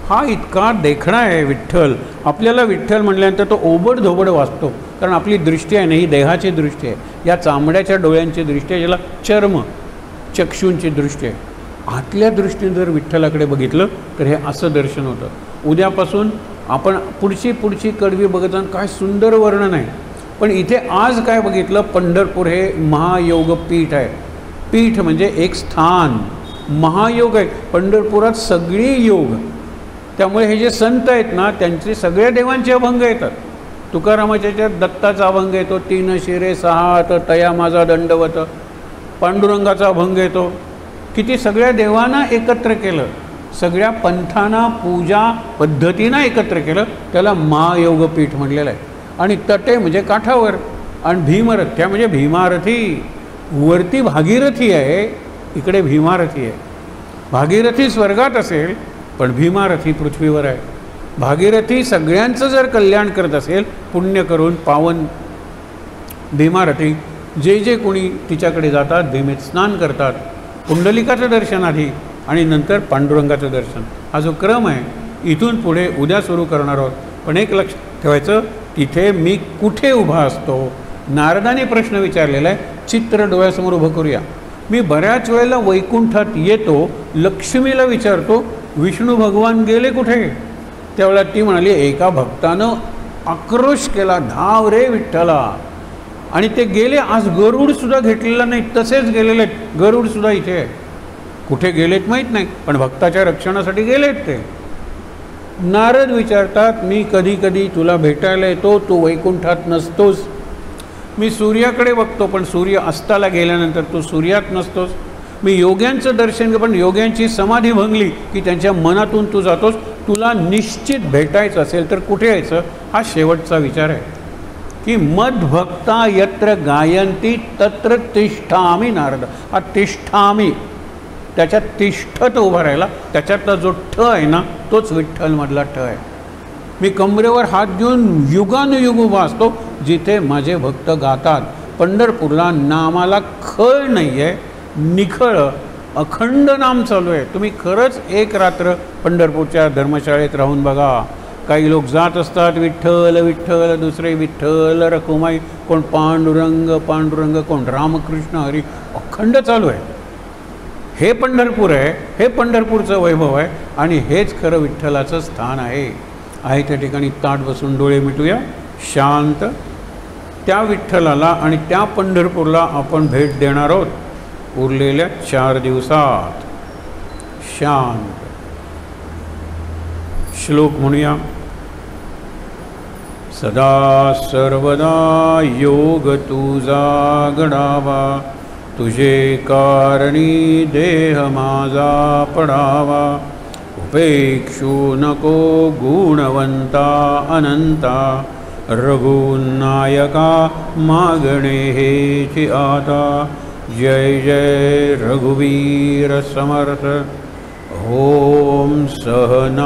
हा इतका देखणा आहे विठ्ठल. आपल्याला विठ्ठल म्हटल्यानंतर तो ओबडधोबड वाचतो, कारण आपली दृष्टी आहे ना ही देहाची दृष्टी आहे, या चांबड्याच्या डोळ्यांची दृष्टी आहे, ज्याला चर्म चक्षूंची दृष्टी आहे. आतल्या दृष्टीने जर विठ्ठलाकडे बघितलं तर हे असं दर्शन होतं. उद्यापासून आपण पुढची कडवी बघताना काय सुंदर वर्णन आहे. पण इथे आज काय बघितलं, पंढरपूर हे महायोग पीठ आहे. पीठ म्हणजे एक स्थान, महायोग आहे. पंढरपुरात सगळी योग, त्यामुळे हे जे संत आहेत ना त्यांचे सगळ्या देवांचे अभंग येतात. तुकारामाच्या दत्ताचा अभंग येतो, 3 शिरे 6 हात तया माझा दंडवत. पांडुरंगाचा अभंग येतो. किती सगळ्या देवांना एकत्र केलं, सगळ्या पंथांना पूजा पद्धतीनं एकत्र केलं, त्याला महायोगपीठ म्हटलेलं आहे. आणि तटे म्हणजे काठावर, आणि भीमरथ्या म्हणजे भीमारथी. वरती भागीरथी आहे, इकडे भीमारथी आहे. भागीरथी स्वर्गात असेल पण भीमारथी पृथ्वीवर आहे. भागीरथी सगळ्यांचं जर कल्याण करत असेल, पुण्य करून पावन भीमारथी जे कोणी तिच्याकडे जातात, भीमेत स्नान करतात, पुंडलिकाचं दर्शन आधी आणि नंतर पांडुरंगाचं दर्शन, हा जो क्रम आहे इथून पुढे उद्या सुरू करणार आहोत. पण एक लक्षात ठेवायचं, तिथे मी कुठे उभा असतो. नारदाने प्रश्न विचारलेला आहे, चित्र डोळ्यासमोर उभं करूया. मी बऱ्याच वेळेला वैकुंठात येतो, लक्ष्मीला विचारतो विष्णू भगवान गेले कुठे. त्यावेळेला ती म्हणाली, एका भक्तानं आक्रोश केला, धाव रे विठ्ठला, आणि ते गेले. आज गरुडसुद्धा घेतलेला नाही, तसेच गेलेले आहेत. गरुडसुद्धा इथे आहे, कुठे गेलेत माहीत नाही, पण भक्ताच्या रक्षणासाठी गेलेत ते. नारद विचारतात, मी कधी कधी तुला भेटायला येतो, तू वैकुंठात नसतोस. मी सूर्याकडे बघतो, पण सूर्य अस्ताला गेल्यानंतर तू सूर्यात नसतोस. मी योग्यांचं दर्शन, पण योग्यांची समाधी भंगली की त्यांच्या मनातून तू जातोस. तुला निश्चित भेटायचं असेल तर कुठे यायचं, हा शेवटचा विचार आहे की मद्भक्ता यत्र गायंती तत्र तिष्ठामी नारद. हा तिष्ठामी, त्याच्यात तिष्ठत उभा राहिला, त्याच्यातला जो ठ आहे ना, तोच विठ्ठलमधला ठ आहे. मी कमरेवर हात देऊन युगानुयुग उभा असतो, जिथे माझे भक्त गातात. पंढरपूरला नामाला खळ नाही आहे, निखळ अखंड नाम चालू आहे. तुम्ही खरंच एक रात्र पंढरपूरच्या धर्मशाळेत राहून बघा. काही लोक जात असतात, विठ्ठल विठ्ठल, दुसरे विठ्ठल रखुमाई, कोण पांडुरंग पांडुरंग, कोण रामकृष्ण हरी, अखंड चालू आहे. हे पंढरपूर आहे, हे पंढरपूरचं वैभव आहे, आणि हेच खरं विठ्ठलाचं स्थान आहे. त्या ठिकाणी ताट बसून डोळे मिटूया, शांत. त्या विठ्ठलाला आणि त्या पंढरपूरला आपण भेट देणार आहोत उरलेल्या 4 दिवसात. शांत. श्लोक म्हणूया. सदा सर्वदा योग तुझा घडावा, तुझे कारणी देह माझा पडावा. उपेक्षू नको गुणवंता अनंता, रघुनायका मागणे हेची आता. जय जय रघुवीर समर्थ. ओम सहनाववतु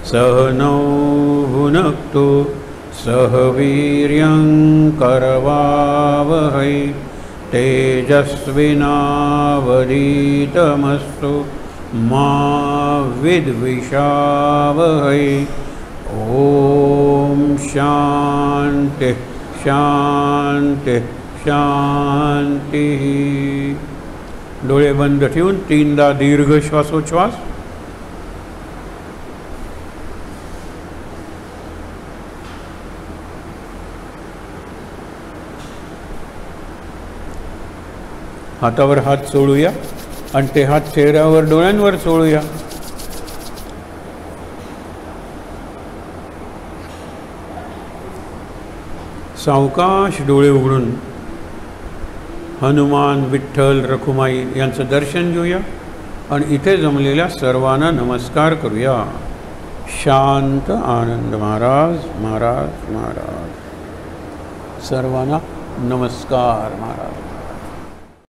सहनौ भुनक्तु सह वीर्यं करवावहै. तेजस्विनावधीतमस्तु मा विद्विषावहै. ओम शांति शांति शांति. डोळे बंद ठेवून 3दा दीर्घ श्वासोच्छ्वास. हातावर हात सोडूया आणि ते हात चेहऱ्यावर डोळ्यांवर सोडूया. सावकाश डोळे उघडून हनुमान विठ्ठल रखुमाई यांचं दर्शन घेऊया आणि इथे जमलेल्या सर्वांना नमस्कार करूया. शांत आनंद महाराज महाराज महाराज. सर्वांना नमस्कार महाराज.